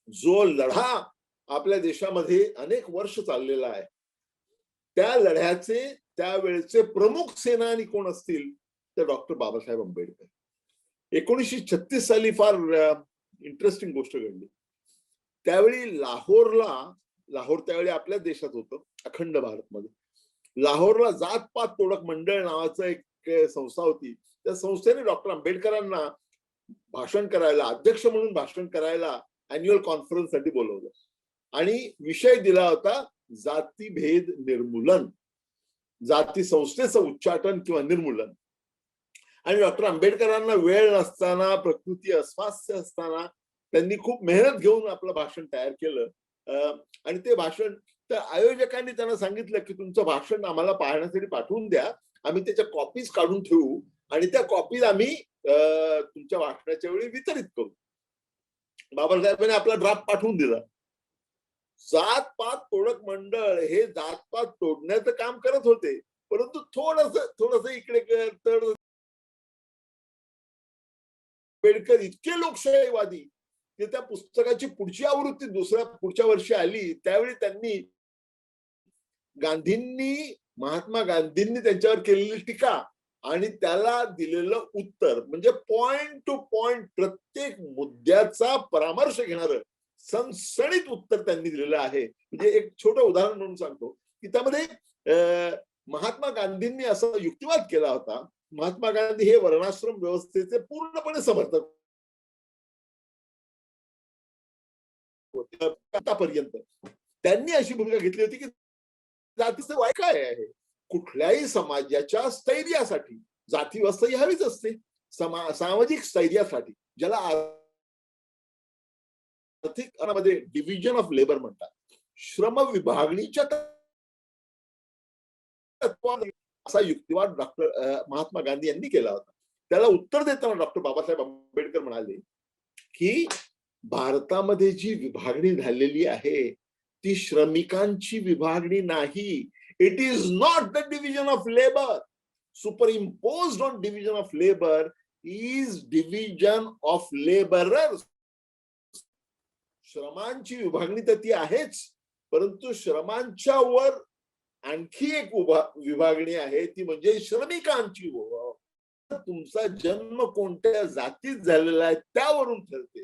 [SPEAKER 1] जो लढा आपल्या देशामध्ये अनेक वर्ष चाललेला आहे त्या लढ्याचे त्यावेळेचे प्रमुख सेनानी कोण असतील तर डॉक्टर बाबासाहेब आंबेडकर. 1936 साली फार इंटरेस्टिंग गोष्ट घडली. त्यावेळी लाहोर त्यावेळी आपल्या देशात होतं, अखंड भारतमध्ये. लाहोरला जात पात तोडक मंडळ नावाचं एक संस्था होती. त्या संस्थेने डॉक्टर आंबेडकरांना भाषण करायला, अध्यक्ष म्हणून भाषण करायला अॅन्युअल कॉन्फरन्स साठी बोलवलं आणि विषय दिला होता जातीभेद निर्मूलन, जाती संस्थेचं उच्चाटन किंवा निर्मूलन. आणि डॉक्टर आंबेडकरांना वेळ नसताना, प्रकृती अस्वास्थ्य असताना त्यांनी खूप मेहनत घेऊन आपलं भाषण तयार केलं. आणि ते भाषण तर आयोजकांनी त्यांना सांगितलं की तुमचं भाषण आम्हाला पाहण्यासाठी पाठवून द्या, आम्ही त्याच्या कॉपीज काढून ठेवू आणि त्या कॉपीज आम्ही तुमच्या भाषणाच्या वेळी वितरित करू. बाबासाहेबांनी आपला ड्राफ्ट पाठवून दिला. जात पात तोडक मंडळ हे जातपात तोडण्याचं काम करत होते, परंतु थोडस इकडे तर आंबेडकर इतके लोकशाहीवादी की त्या पुस्तकाची पुढची आवृत्ती पुढच्या वर्षी आली त्यावेळी त्यांनी महात्मा गांधींनी त्यांच्यावर केलेली टीका आणि त्याला दिलेलं उत्तर म्हणजे पॉइंट टू पॉइंट प्रत्येक मुद्द्याचा परामर्श घेणारं सणसणीत उत्तर त्यांनी दिलेलं आहे. म्हणजे एक छोटं उदाहरण म्हणून सांगतो की त्यामध्ये महात्मा गांधींनी असा युक्तिवाद केला होता. महात्मा गांधी हे वर्णाश्रम व्यवस्थेचे पूर्णपणे समर्थक होते आतापर्यंत. त्यांनी अशी भूमिका घेतली होती की जातीचं वाय काय आहे, कुठल्याही समाजाच्या स्थैर्यासाठी जाती व्यवस्था ही हवीच असते, सामाजिक स्थैर्यासाठी, ज्याला आर्थिक मध्ये डिव्हिजन ऑफ लेबर म्हणतात, श्रम विभागणीच्या तत्वाने असा युक्तिवाद महात्मा गांधी यांनी केला होता. त्याला उत्तर देताना डॉक्टर बाबासाहेब आंबेडकर म्हणाले की भारतामध्ये जी विभागणी झालेली आहे ती श्रमिकांची विभागणी नाही. It is not the division of labour. Superimposed on division of labour is division of labourers. श्रमांची विभागणी तर ती आहेच, परंतु श्रमांच्या वर आणखी एक विभागणी आहे, ती म्हणजे श्रमिकांची. तुमचा जन्म कोणत्या जातीत झालेला आहे त्यावरून ठरते.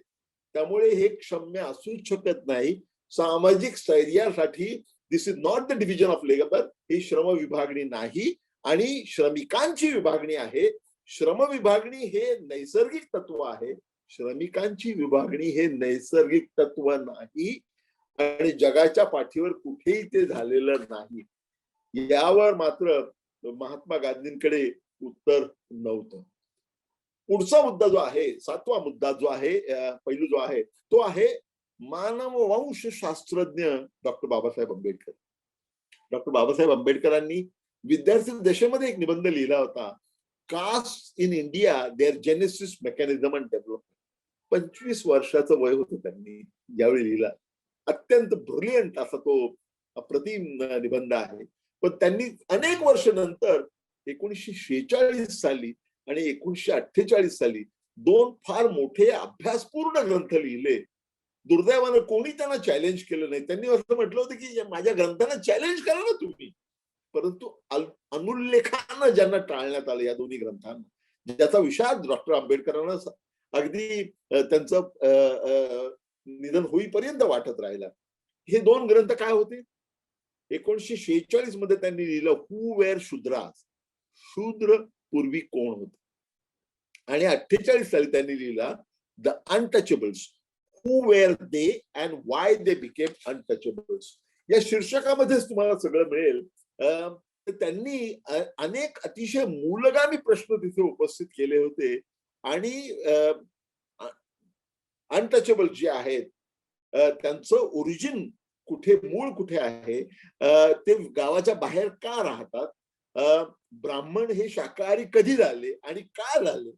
[SPEAKER 1] त्यामुळे हे क्षम्य असू शकत नाही. सामाजिक स्थैर्यासाठी this is not the division of labour. ही श्रम विभागणी नाही आणि श्रमिकांची विभागणी आहे. श्रम विभागणी हे नैसर्गिक तत्व आहे, श्रमिकांची विभागणी हे नैसर्गिक तत्व नाही आणि जगाच्या पाठीवर कुठेही ते झालेलं नाही. यावर मात्र महात्मा गांधींकडे उत्तर नव्हतं. पुढचा मुद्दा जो आहे, 7वा मुद्दा जो आहे, पैलू जो आहे, तो आहे मानववंश शास्त्रज्ञ डॉक्टर बाबासाहेब आंबेडकर. डॉक्टर बाबासाहेब आंबेडकरांनी विद्यार्थी दशेमध्ये एक निबंध लिहिला होता, caste in India their genesis mechanism and development. 25 वर्षाचं वय होतं त्यांनी ज्यावेळी लिहिला. अत्यंत ब्रिलियंट असा तो अप्रतिम निबंध आहे. पण त्यांनी अनेक वर्ष नंतर 1946 साली आणि 1948 साली 2 फार मोठे अभ्यासपूर्ण ग्रंथ लिहिले. दुर्दैवानं कोणी त्यांना चॅलेंज केलं नाही. त्यांनी असं म्हटलं होतं की माझ्या ग्रंथांना चॅलेंज करा ना तुम्ही, परंतु अनुल्लेखानं ज्यांना टाळण्यात आलं या दोन्ही ग्रंथांना, ज्याचा विषाद डॉक्टर आंबेडकरांना अगदी त्यांचं निधन होईपर्यंत वाटत राहिला. हे 2 ग्रंथ काय होते? 1946 मध्ये त्यांनी लिहिलं हू वेअर शूद्रास, शूद्र पूर्वी कोण होते, आणि 48 साली त्यांनी लिहिला the untouchables, who where they and Y they became untouchables. या शीर्षकामध्येच तुम्हाला सगळं मिळेल. त्यांनी अनेक अतिशय मूलगामी प्रश्न तिथे उपस्थित केले होते आणि अनटचेबल जे आहेत त्यांचं ओरिजिन कुठे, मूळ कुठे आहे, ते गावाच्या बाहेर का राहतात, ब्राह्मण हे शाकाहारी कधी झाले आणि का झाले,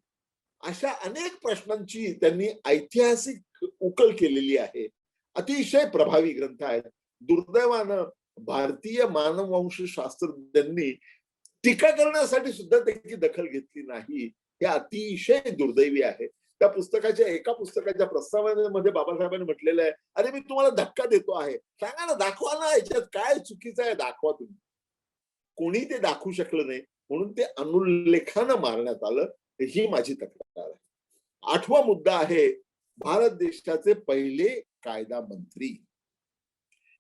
[SPEAKER 1] अशा अनेक प्रश्नांची त्यांनी ऐतिहासिक उकल केलेली आहे. अतिशय प्रभावी ग्रंथ आहेत. दुर्दैवानं भारतीय मानववंश शास्त्रज्ञांनी टीका करण्यासाठी सुद्धा त्याची दखल घेतली नाही. हे अतिशय दुर्दैवी आहे. त्या पुस्तकाच्या एका पुस्तकाच्या प्रस्तावनेमध्ये बाबासाहेबांनी म्हटलेलं आहे, अरे मी तुम्हाला धक्का देतो आहे, सांगा ना, दाखवा ना, याच्यात काय चुकीचं आहे, दाखवा तुम्ही. कोणी ते दाखवू शकलं नाही, म्हणून ते अनुल्लेखानं मारण्यात आलं. ही माझी तक्रार आहे. 8वा मुद्दा आहे भारत देशाचे पहिले कायदा मंत्री.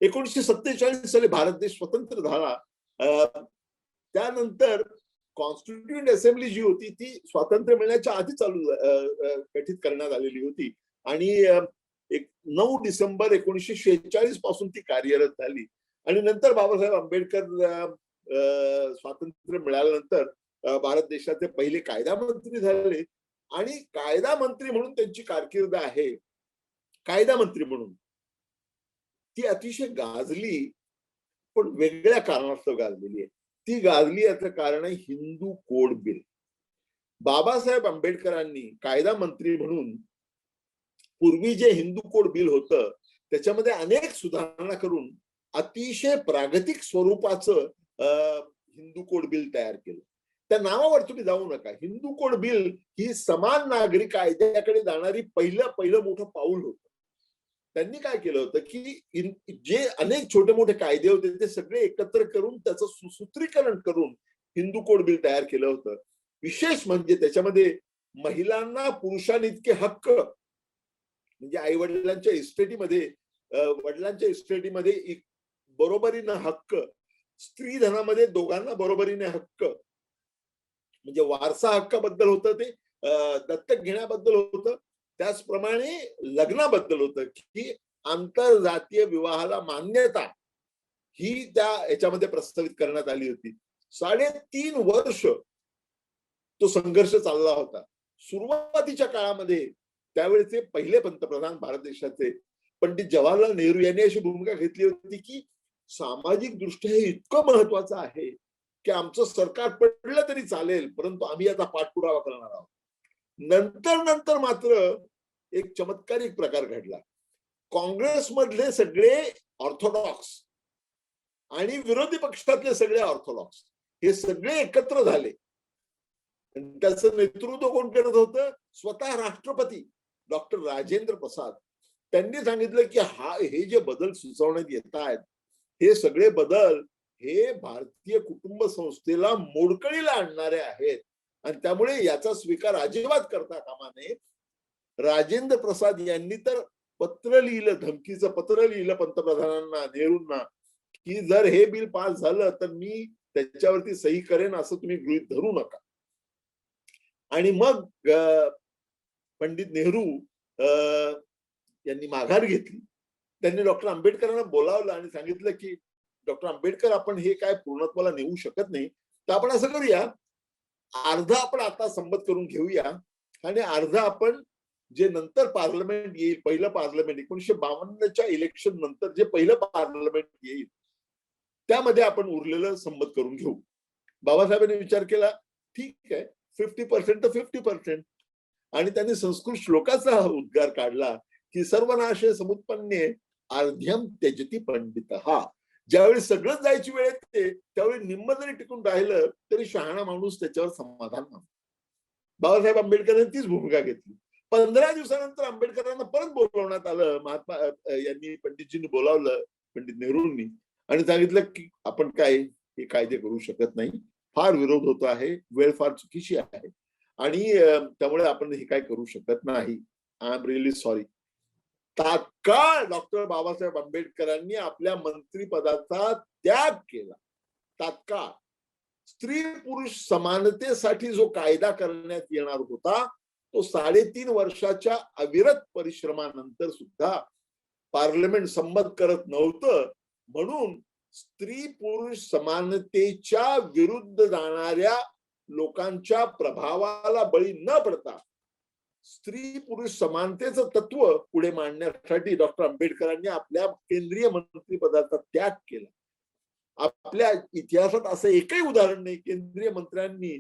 [SPEAKER 1] 1947 साली भारत देश स्वतंत्र झाला. त्यानंतर कॉन्स्टिट्यूएंट असेंब्ली जी होती ती स्वातंत्र्य मिळण्याच्या आधी गठीत करण्यात आलेली होती आणि 9 डिसेंबर 1946 पासून ती कार्यरत झाली. आणि नंतर बाबासाहेब आंबेडकर स्वातंत्र्य मिळाल्यानंतर भारत देशाचे पहिले कायदा मंत्री झाले आणि कायदा मंत्री म्हणून त्यांची कारकीर्द आहे. कायदा मंत्री म्हणून ती अतिशय गाजली, पण वेगळ्या कारणास्तव गाजलेली आहे. ती गाजली याचं कारण आहे हिंदू कोड बिल. बाबासाहेब आंबेडकरांनी कायदा मंत्री म्हणून पूर्वी जे हिंदू कोड बिल होतं त्याच्यामध्ये अनेक सुधारणा करून अतिशय प्रागतिक स्वरूपाचं हिंदू कोड बिल तयार केलं. त्या नावावर तुम्ही जाऊ नका. हिंदू कोड बिल ही समान नागरी कायद्याकडे जाणारी पहिलं मोठं पाऊल होतं. त्यांनी काय केलं होतं की जे अनेक छोटे मोठे कायदे होते ते सगळे एकत्र करून त्याचं सुसूत्रीकरण करून हिंदू कोड बिल तयार केलं होतं. विशेष म्हणजे त्याच्यामध्ये महिलांना पुरुषांइतके हक्क, म्हणजे आई वडिलांच्या इस्टेटीमध्ये बरोबरीनं हक्क स्त्री धनामध्ये दोघांना बरोबरीने हक्क, म्हणजे वारसा हक्काबद्दल होतं ते, दत्तक घेण्याबद्दल होतं, त्याचप्रमाणे लग्नाबद्दल होतं की आंतरजातीय विवाहाला मान्यता ही त्या याच्यामध्ये प्रस्तावित करण्यात आली होती. 3.5 वर्ष तो संघर्ष चालला होता. सुरुवातीच्या काळामध्ये त्यावेळेचे पहिले पंतप्रधान भारत देशाचे पंडित जवाहरलाल नेहरू यांनी अशी भूमिका घेतली होती की सामाजिक दृष्ट्या हे इतकं महत्वाचं आहे की आमचं सरकार पडलं तरी चालेल, परंतु आम्ही आता पाठपुरावा करणार आहोत. नंतर नंतर मात्र एक चमत्कारिक प्रकार घडला. काँग्रेसमधले सगळे ऑर्थोडॉक्स आणि विरोधी पक्षातले सगळे ऑर्थोडॉक्स हे सगळे एकत्र झाले. त्याचं नेतृत्व कोण करत होतं? स्वतः राष्ट्रपती डॉक्टर राजेंद्र प्रसाद. त्यांनी सांगितलं की हे जे बदल सुचवण्यात येत आहेत हे सगळे बदल हे भारतीय कुटुंब संस्थेला मोडकळीला आणणारे आहेत आणि त्यामुळे याचा स्वीकार अजिबात करता कामा नये. राजेंद्र प्रसाद यांनी तर पत्र लिहिलं, धमकीचं पत्र लिहिलं पंतप्रधानांना, नेहरूंना, की जर हे बिल पास झालं तर मी त्याच्यावरती सही करेन, असं तुम्ही गृहीत धरू नका. आणि मग पंडित नेहरू यांनी माघार घेतली. त्यांनी डॉक्टर आंबेडकरांना बोलावलं आणि सांगितलं की डॉक्टर आंबेडकर, आपण हे काय पूर्णत्वाला नेऊ शकत नाही, तर आपण असं करूया, अर्धा आपण आता संमत करून घेऊया आणि अर्धा आपण जे नंतर पार्लमेंट येईल, पहिलं पार्लमेंट 1952च्या इलेक्शन नंतर जे पहिलं पार्लमेंट येईल त्यामध्ये आपण उरलेलं संमत करून घेऊ. बाबासाहेबांनी विचार केला, ठीक आहे, 50% तर 50%. आणि त्यांनी संस्कृत श्लोकाचा उद्गार काढला की सर्वनाशे समुत्पन्ने अर्ध्यम त्यजति पंडितः. ज्यावेळी सगळं जायची वेळ येते त्यावेळी निम्म जरी टिकून राहिलं तरी शहाणा माणूस त्याच्यावर समाधान मानतो. बाबासाहेब आंबेडकरांनी तीच भूमिका घेतली. 15 दिवसानंतर आंबेडकरांना परत बोलवण्यात आलं. महात्मा यांनी पंडितजींनी बोलावलं, पंडित नेहरूंनी, आणि सांगितलं की आपण काय हे कायदे करू शकत नाही, फार विरोध होतो आहे, वेळ फार चुकीची आहे आणि त्यामुळे आपण हे काय करू शकत नाही. I am really sorry. तात्काळ डॉक्टर बाबासाहेब आंबेडकरांनी आपल्या मंत्रिपदाचा त्याग केला. तात्काळ स्त्री पुरुष समानतेसाठी जो कायदा करण्यात येणार होता तो 3.5 वर्षाच्या अविरत परिश्रमानंतर सुद्धा पार्लमेंट संमत करत नव्हतं. म्हणून स्त्री पुरुष समानतेच्या विरुद्ध जाणाऱ्या लोकांच्या प्रभावाला बळी न पडता स्त्री पुरुष समानतेचं तत्व पुढे मांडण्यासाठी डॉक्टर आंबेडकरांनी आपल्या केंद्रीय मंत्रिपदाचा त्याग केला. आपल्या इतिहासात असं एकही उदाहरण नाही केंद्रीय मंत्र्यांनी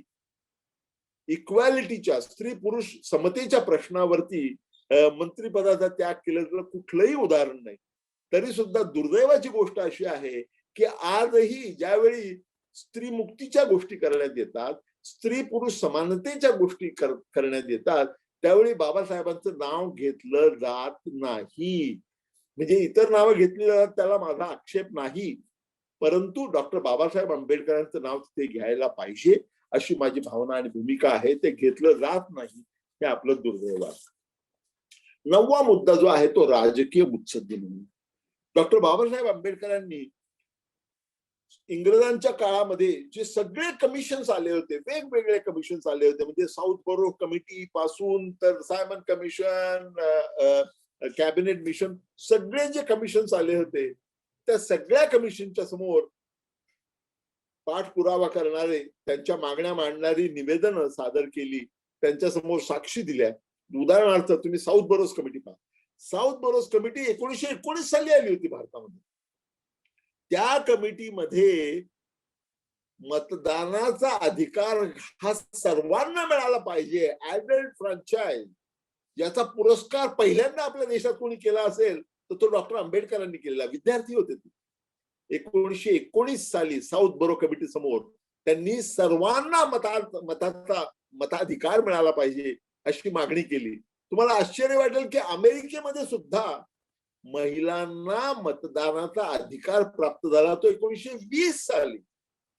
[SPEAKER 1] इक्वॅलिटीच्या, स्त्री पुरुष समतेच्या प्रश्नावरती मंत्रिपदाचा त्याग केल्याचं कुठलंही उदाहरण नाही. तरी सुद्धा दुर्दैवाची गोष्ट अशी आहे की आजही ज्यावेळी स्त्री मुक्तीच्या गोष्टी करण्यात येतात, स्त्री पुरुष समानतेच्या गोष्टी करण्यात येतात, त्यावेळी बाबासाहेबांचं नाव घेतलं जात नाही. म्हणजे इतर नावं घेतली जातात त्याला माझा आक्षेप नाही, परंतु डॉक्टर बाबासाहेब आंबेडकरांचं नाव तिथे घ्यायला पाहिजे अशी माझी भावना आणि भूमिका आहे. ते घेतलं जात नाही, हे आपलं दुर्दैव आहे. 9वा मुद्दा जो आहे तो राजकीय मुत्सद्दी म्हणून. डॉक्टर बाबासाहेब आंबेडकरांनी इंग्रजांच्या काळामध्ये जे सगळे कमिशन्स आले होते, वेगवेगळे कमिशन्स आले होते, म्हणजे साऊथ बोरो कमिटी पासून तर सायमन कमिशन, कॅबिनेट मिशन, सगळे जे कमिशन्स आले होते त्या सगळ्या कमिशनच्या समोर पाठपुरावा करणारे, त्यांच्या मागण्या मांडणारी निवेदनं सादर केली, त्यांच्या समोर साक्षी दिल्या. उदाहरणार्थ तुम्ही साऊथ बोरोज कमिटी पहा. साऊथ बोरोज कमिटी 1919 साली आली होती भारतामध्ये. त्या कमिटीमध्ये मतदानाचा अधिकार हा सर्वांना मिळाला पाहिजे, ऍडल्ट फ्रँचाइज, याचा पुरस्कार पहिल्यांदा आपल्या देशात कोणी केला असेल तर तो डॉक्टर आंबेडकरांनी केलेला. विद्यार्थी होते ते. 1919 साली साऊथ बोरो कमिटी समोर त्यांनी सर्वांना मताधिकार मिळाला पाहिजे अशी मागणी केली. तुम्हाला आश्चर्य वाटेल की अमेरिकेमध्ये सुद्धा महिलांना मतदानाचा अधिकार प्राप्त झाला तो 1920 साली,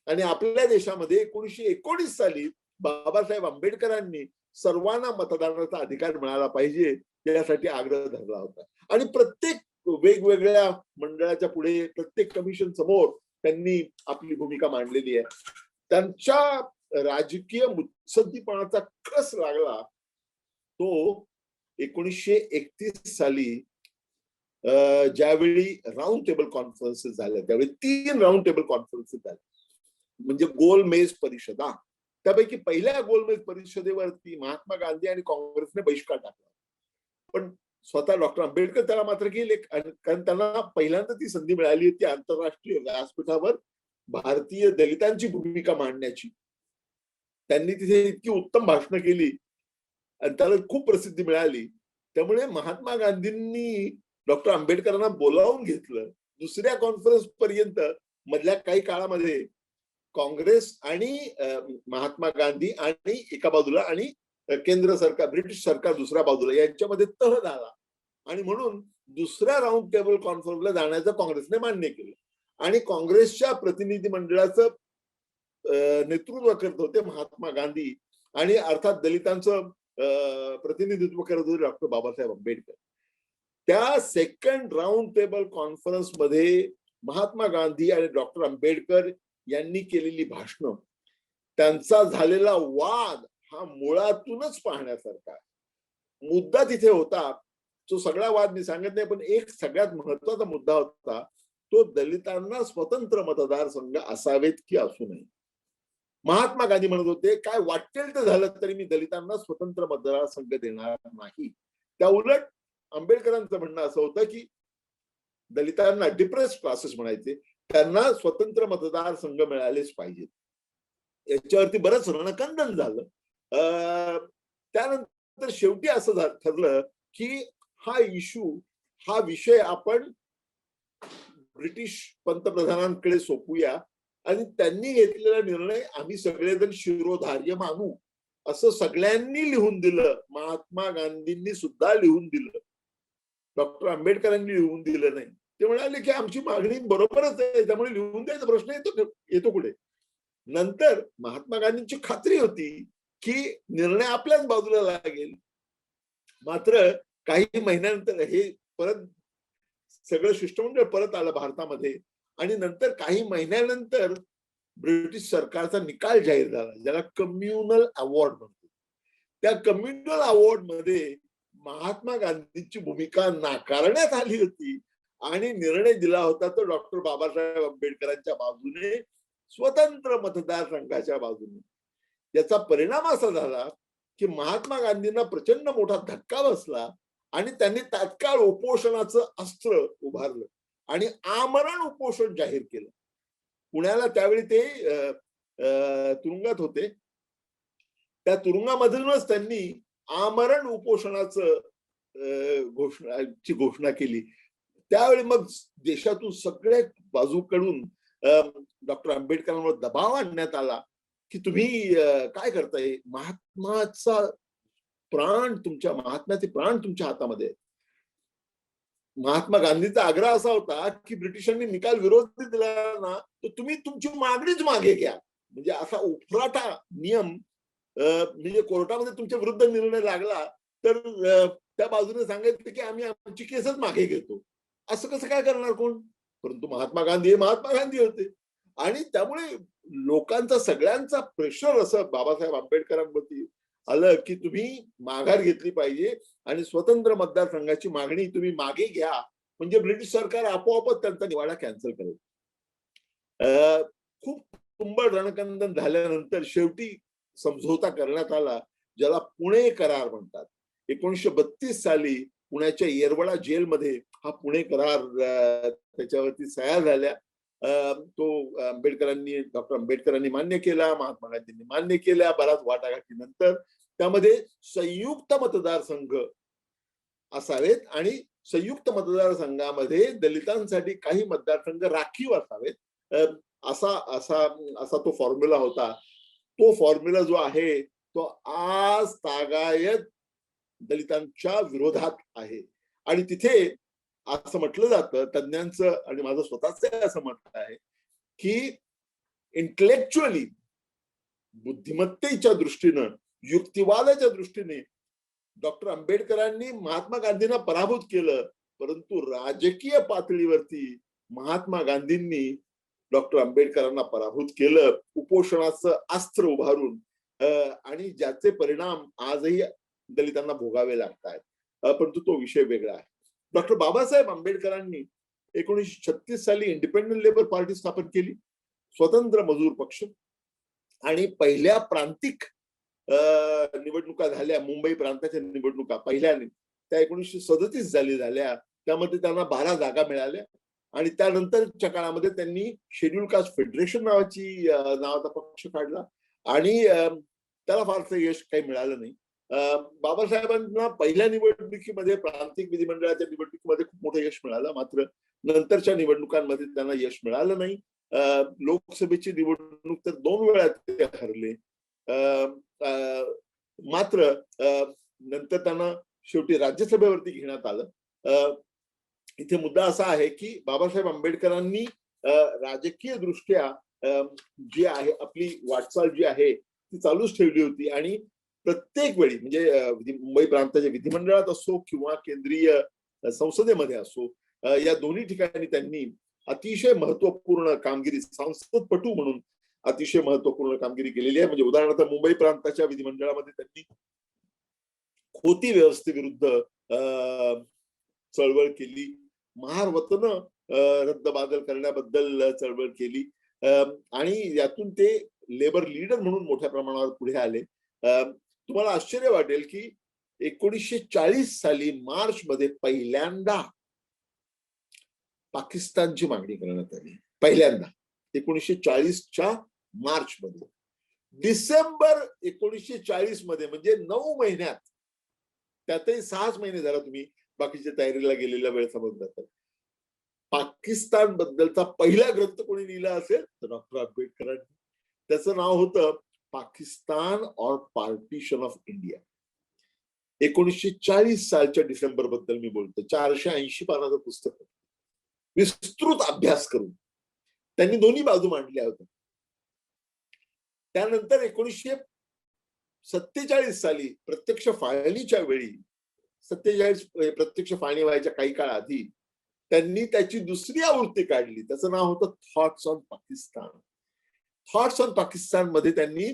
[SPEAKER 1] आणि आपल्या देशामध्ये 1919 साली बाबासाहेब आंबेडकरांनी सर्वांना मतदानाचा अधिकार मिळाला पाहिजे यासाठी आग्रह धरला होता. आणि प्रत्येक वेगवेगळ्या मंडळाच्या पुढे, प्रत्येक कमिशन समोर त्यांनी आपली भूमिका मांडलेली आहे. त्यांच्या राजकीय मुत्सद्दीपणाचा कस लागला तो 1931 साली ज्यावेळी राऊंड टेबल कॉन्फरन्सेस झाल्या, त्यावेळी 3 राऊंड टेबल कॉन्फरन्सेस झाल्या, म्हणजे गोलमेज परिषदा. त्यापैकी पहिल्या गोलमेज परिषदेवरती महात्मा गांधी आणि काँग्रेसने बहिष्कार टाकला, पण स्वतः डॉक्टर आंबेडकर त्याला मात्र गेले, कारण त्यांना पहिल्यांदा ती संधी मिळाली होती आंतरराष्ट्रीय व्यासपीठावर भारतीय दलितांची भूमिका मांडण्याची. त्यांनी तिथे इतकी उत्तम भाषणं केली आणि त्याला खूप प्रसिद्धी मिळाली. त्यामुळे महात्मा गांधींनी डॉक्टर आंबेडकरांना बोलावून घेतलं. दुसऱ्या कॉन्फरन्स पर्यंत मधल्या काही काळामध्ये काँग्रेस आणि महात्मा गांधी आणि एका बाजूला आणि केंद्र सरकार, ब्रिटिश सरकार दुसऱ्या बाजूला, यांच्यामध्ये तह झाला आणि म्हणून दुसऱ्या राऊंड टेबल कॉन्फरन्सला जाण्याचं काँग्रेसने मान्य केलं. आणि काँग्रेसच्या प्रतिनिधी मंडळाचं नेतृत्व करत होते महात्मा गांधी आणि अर्थात दलितांचं प्रतिनिधित्व करत होते डॉक्टर बाबासाहेब आंबेडकर. त्या सेकंड राऊंड टेबल कॉन्फरन्स मध्ये महात्मा गांधी आणि डॉक्टर आंबेडकर यांनी केलेली भाषणं, त्यांचा झालेला वाद हा मुळातूनच पाहण्यासारखा. मुद्दा तिथे होता, तो सगळा वाद मी सांगत नाही, पण एक सगळ्यात महत्वाचा मुद्दा होता तो दलितांना स्वतंत्र मतदारसंघ असावेत की असू नये. महात्मा गांधी म्हणत होते काय वाटेल ते झालं तरी मी दलितांना स्वतंत्र मतदारसंघ देणार नाही. त्या उलट आंबेडकरांचं म्हणणं असं होतं की दलितांना, डिप्रेस्ड क्लासेस म्हणायचे, त्यांना स्वतंत्र मतदारसंघ मिळालेच पाहिजेत. याच्यावरती बरंच रणकंदन झालं. त्यानंतर शेवटी असं ठरलं की हा विषय आपण ब्रिटिश पंतप्रधानांकडे सोपूया आणि त्यांनी घेतलेला निर्णय आम्ही सगळेजण शिरोधार्य मानू, असं सगळ्यांनी लिहून दिलं. महात्मा गांधींनी सुद्धा लिहून दिलं, डॉक्टर आंबेडकरांनी लिहून दिलं नाही. ते म्हणाले की आमची मागणी बरोबरच आहे, त्यामुळे लिहून द्यायचा प्रश्न येतो कुठे. नंतर महात्मा गांधींची खात्री होती की निर्णय आपल्याच बाजूला लागेल. मात्र काही महिन्यानंतर हे परत सगळं शिष्टमंडळ परत आलं भारतामध्ये आणि नंतर काही महिन्यानंतर ब्रिटिश सरकारचा निकाल जाहीर झाला, ज्याला कम्युनल अवॉर्ड म्हणतो. त्या कम्युनल अवॉर्ड मध्ये महात्मा गांधींची भूमिका नाकारण्यात आली होती आणि निर्णय दिला होता तो डॉक्टर बाबासाहेब आंबेडकरांच्या बाजूने, स्वतंत्र मतदारसंघाच्या बाजूने. याचा परिणाम असा झाला की महात्मा गांधींना प्रचंड मोठा धक्का बसला आणि त्यांनी तात्काळ उपोषणाचं अस्त्र उभारलं आणि आमरण उपोषण जाहीर केलं. पुण्याला त्यावेळी ते तुरुंगात होते. त्या तुरुंगामधूनच त्यांनी आमरण उपोषणाचं घोषणा केली. त्यावेळी मग देशातून सगळ्या बाजूकडून डॉक्टर आंबेडकरांवर दबाव आणण्यात आला की तुम्ही काय करताय, महात्म्याचे प्राण तुमच्या हातामध्ये. महात्मा गांधींचा आग्रह असा होता की ब्रिटिशांनी निकाल विरोधी दिला ना तर तुम्ही तुमची मागणीच मागे घ्या. म्हणजे असा उफराटा नियम, म्हणजे कोर्टामध्ये तुमच्या विरुद्ध निर्णय लागला तर त्या बाजूने सांगायचं की आम्ही आमची केसच मागे घेतो. असं कसं काय करणार कोण? परंतु महात्मा गांधी होते आणि त्यामुळे लोकांचा, सगळ्यांचा प्रेशर असं बाबासाहेब आंबेडकरांवरती आलं की तुम्ही माघार घेतली पाहिजे आणि स्वतंत्र मतदारसंघाची मागणी तुम्ही मागे घ्या, म्हणजे ब्रिटिश सरकार आपोआपच त्यांचा निवाडा कॅन्सल करेल. खूप तुंबळ रणकंदन झाल्यानंतर शेवटी समझोता करण्यात आला, ज्याला पुणे करार म्हणतात. 1932 साली पुण्याच्या येरवडा जेलमध्ये हा पुणे करार त्याच्यावरती सह्या झाल्या. तो डॉक्टर आंबेडकरांनी मान्य केला, महात्मा गांधींनी मान्य केला. बराच वाटाघाटीनंतर त्यामध्ये संयुक्त मतदारसंघ असावेत आणि संयुक्त मतदारसंघामध्ये दलितांसाठी काही मतदारसंघ राखीव असावेत, असा तो फॉर्म्युला होता. तो फॉर्म्युला जो आहे तो आज तागायत दलितांच्या विरोधात आहे. आणि तिथे असं म्हटलं जातं, तज्ञांचं आणि माझं स्वतःच असं म्हणणं आहे की इंटेलेक्च्युअली, बुद्धिमत्तेच्या दृष्टीनं, युक्तिवादाच्या दृष्टीने डॉक्टर आंबेडकरांनी महात्मा गांधींना पराभूत केलं, परंतु राजकीय पातळीवरती महात्मा गांधींनी डॉक्टर आंबेडकरांना पराभूत केलं, उपोषणाचं अस्त्र उभारून, आणि ज्याचे परिणाम आजही दलितांना भोगावे लागतात. परंतु तो विषय वेगळा आहे. डॉक्टर बाबासाहेब आंबेडकरांनी 1936 साली इंडिपेंडंट लेबर पार्टी स्थापन केली, स्वतंत्र मजूर पक्ष, आणि पहिल्या प्रांतिक निवडणुका झाल्या, मुंबई प्रांताच्या निवडणुका पहिल्या त्या 1937 साली झाल्या. त्यामध्ये त्यांना 12 जागा मिळाल्या, आणि त्यानंतरच्या काळामध्ये त्यांनी शेड्यूल कास्ट फेडरेशन नावाचा पक्ष काढला, आणि त्याला फारसं यश काही मिळालं नाही. बाबासाहेबांना पहिल्या निवडणुकीमध्ये, प्रांतिक विधिमंडळाच्या निवडणुकीमध्ये खूप मोठं यश मिळालं, मात्र नंतरच्या निवडणुकांमध्ये त्यांना यश मिळालं नाही. लोकसभेची निवडणूक तर 2 वेळा ते हरले. मात्र नंतर त्यांना शेवटी राज्यसभेवरती घेण्यात आलं. इथे मुद्दा असा आहे की बाबासाहेब आंबेडकरांनी राजकीय दृष्ट्या जी आहे आपली वाटचाल जी आहे ती चालूच ठेवली होती, आणि प्रत्येक वेळी म्हणजे मुंबई प्रांताच्या विधिमंडळात असो किंवा केंद्रीय संसदेमध्ये असो, या दोन्ही ठिकाणी त्यांनी अतिशय महत्वपूर्ण कामगिरी, संसदपटू म्हणून अतिशय महत्वपूर्ण कामगिरी केलेली आहे. म्हणजे उदाहरणार्थ मुंबई प्रांताच्या विधिमंडळामध्ये त्यांनी खोती व्यवस्थेविरुद्ध चळवळ केली, महार वतन रद्दबादल करण्याबद्दल चळवळ केली, आणि यातून ते लेबर लीडर म्हणून मोठ्या प्रमाणावर पुढे आले. तुम्हाला आश्चर्य वाटेल की 1940 साली मार्च मध्ये पहिल्यांदा पाकिस्तानची मागणी करण्यात आली. पहिल्यांदा 1940च्या मार्च मध्ये. डिसेंबर 1940 मध्ये, म्हणजे 9 महिन्यात, त्यातही 6 महिने झाला तुम्ही बाकीच्या तयारीला गेलेला वेळ समजला तर, पाकिस्तान बद्दलचा पहिला ग्रंथ कोणी लिहिला असेल तर डॉक्टर आंबेडकरांनी. त्याचं नाव होतं पाकिस्तान और पार्टिशन ऑफ इंडिया. 1940 सालच्या डिसेंबर बद्दल मी बोलतो. 480 पानाचं पुस्तक, विस्तृत अभ्यास करून त्यांनी दोन्ही बाजू मांडल्या होत्या. त्यानंतर 1947 साली प्रत्यक्ष फाळणीच्या वेळी, 47 प्रत्यक्ष फाळणी व्हायच्या काही काळ आधी, त्यांनी त्याची दुसरी आवृत्ती काढली. त्याचं नाव होतं thoughts on Pakistan. Thoughts on Pakistan मध्ये त्यांनी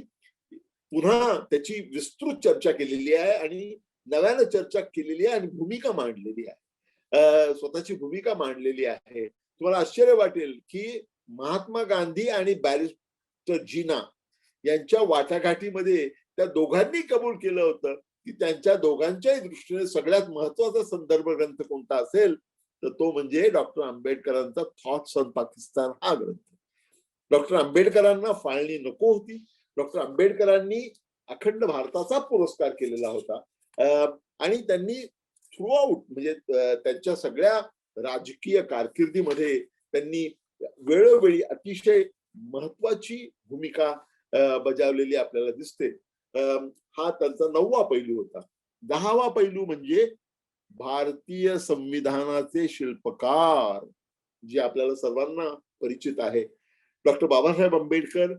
[SPEAKER 1] पुन्हा त्याची विस्तृत चर्चा केलेली आहे, आणि नव्यानं चर्चा केलेली आहे, आणि भूमिका मांडलेली आहे, स्वतःची भूमिका मांडलेली आहे. तुम्हाला आश्चर्य वाटेल की महात्मा गांधी आणि बॅरिस्टर जिना यांच्या वाटाघाटीमध्ये त्या दोघांनी कबूल केलं होतं की त्यांच्या दोघांच्याही दृष्टीने सगळ्यात महत्वाचा संदर्भ ग्रंथ कोणता असेल तर तो म्हणजे डॉक्टर आंबेडकरांचा थॉट्स ऑन पाकिस्तान हा ग्रंथ. डॉक्टर आंबेडकरांना फाळणी नको होती. डॉक्टर आंबेडकरांनी अखंड भारताचा पुरस्कार केलेला होता, आणि त्यांनी थ्रू आउट म्हणजे त्यांच्या सगळ्या राजकीय कारकिर्दीमध्ये त्यांनी वेळोवेळी अतिशय महत्वाची भूमिका बजावलेली आपल्याला दिसते. हा त्यांचा 9वा पैलू होता. 10वा पैलू म्हणजे भारतीय संविधानाचे शिल्पकार, जे आपल्याला सर्वांना परिचित आहे. डॉक्टर बाबासाहेब आंबेडकर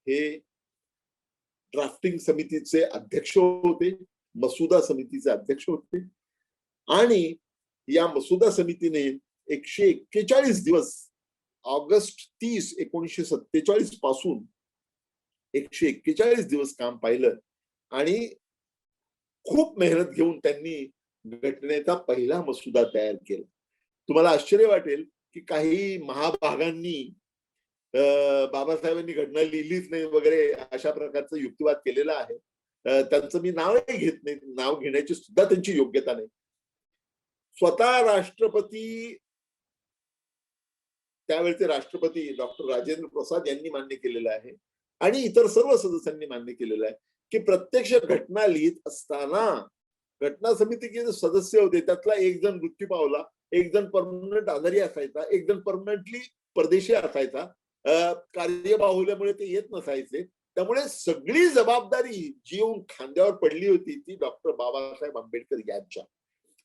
[SPEAKER 1] हे ड्राफ्टिंग समितीचे अध्यक्ष होते, मसुदा समितीचे अध्यक्ष होते, आणि या मसुदा समितीने 141 दिवस, ऑगस्ट 30, 1947 पासून 141 दिवस काम पाहिलं, आणि खूप मेहनत घेऊन त्यांनी घटनेचा पहिला मसुदा तयार केला. तुम्हाला आश्चर्य वाटेल की काही महाभागांनी बाबासाहेबांनी घटना लिहिलीच नाही वगैरे अशा प्रकारचा युक्तिवाद केलेला आहे. त्यांचं मी नावही घेत नाही, नाव घेण्याची सुद्धा त्यांची योग्यता नाही. स्वतः राष्ट्रपती, त्यावेळचे राष्ट्रपती डॉक्टर राजेंद्र प्रसाद यांनी मान्य केलेलं आहे, आणि इतर सर्व सदस्यांनी मान्य केलेलं आहे की प्रत्यक्ष घटना लिहित असताना घटना समितीचे सदस्य होते त्यातला एक जण मृत्यू पावला, एक जण परमनंट आजारी असायचा, एक जण परमनंटली परदेशी असायचा, कार्यबाहुल्यामुळे ते येत नसायचे. त्यामुळे सगळी जबाबदारी जी येऊन खांद्यावर पडली होती ती डॉक्टर बाबासाहेब आंबेडकर यांच्या.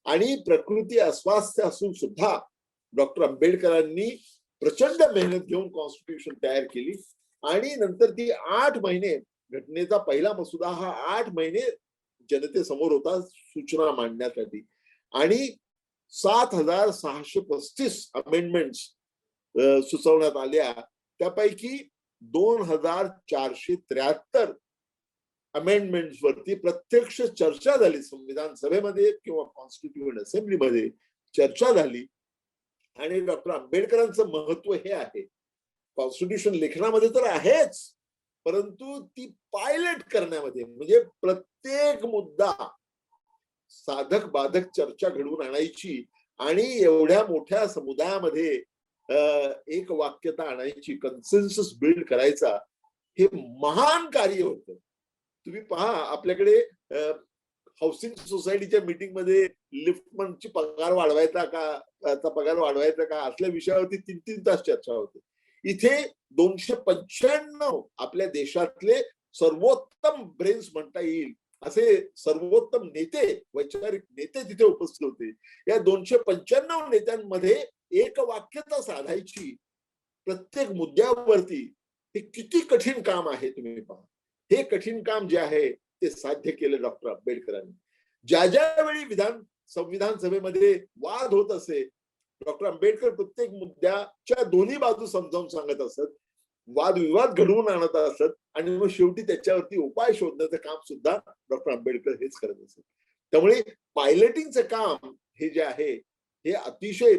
[SPEAKER 1] आणि प्रकृती अस्वास्थ्य असून सुद्धा डॉक्टर आंबेडकरांनी प्रचंड मेहनत घेऊन कॉन्स्टिट्यूशन तयार केली, आणि नंतर ती 8 महिने, घटनेचा पहिला मसुदा हा 8 महिने जनतेसमोर होता सूचना मांडण्यासाठी, आणि 7635 अमेंडमेंट्स सुचवण्यात आल्या, त्यापैकी 2473 अमेंडमेंट्स वरती प्रत्यक्ष चर्चा झाली संविधान सभेमध्ये किंवा कॉन्स्टिट्यूएंट असेंब्लीमध्ये चर्चा झाली. आणि डॉक्टर आंबेडकरांचं महत्व हे आहे, कॉन्स्टिट्यूशन लेखनामध्ये तर आहेच, परंतु ती पायलट करण्यामध्ये, म्हणजे प्रत्येक मुद्दा साधक बाधक चर्चा घडवून आणायची आणि एवढ्या मोठ्या समुदायामध्ये एक वाक्यता आणायची, कन्सेन्सस बिल्ड करायचा, हे महान कार्य होतं. तुम्ही पहा, आपल्याकडे हाऊसिंग सोसायटीच्या मीटिंग मध्ये लिफ्टमनची पगार वाढवायचा का असल्या विषयावरती 3-3 तास चर्चा होते. इथे 295 आपल्या देशातले सर्वोत्तम ब्रेन्स म्हणता येईल असे सर्वोत्तम नेते, वैचारिक नेते तिथे उपस्थित होते. या 295 नेत्यांमध्ये एक वाक्यता साधायची प्रत्येक मुद्द्यावरती, हे किती कठीण काम आहे तुम्ही पहा. हे कठीण काम जे आहे ते साध्य केलं डॉक्टर आंबेडकरांनी. ज्या वेळी संविधान सभेमध्ये वाद होत असे, डॉक्टर आंबेडकर प्रत्येक मुद्द्याच्या दोन्ही बाजू समजावून सांगत असत, वादविवाद घडवून आणत असत आणि मग शेवटी त्याच्यावरती उपाय शोधण्याचं काम सुद्धा डॉक्टर आंबेडकर हेच करत असत. त्यामुळे पायलटिंगचं काम हे जे आहे, हे अतिशय,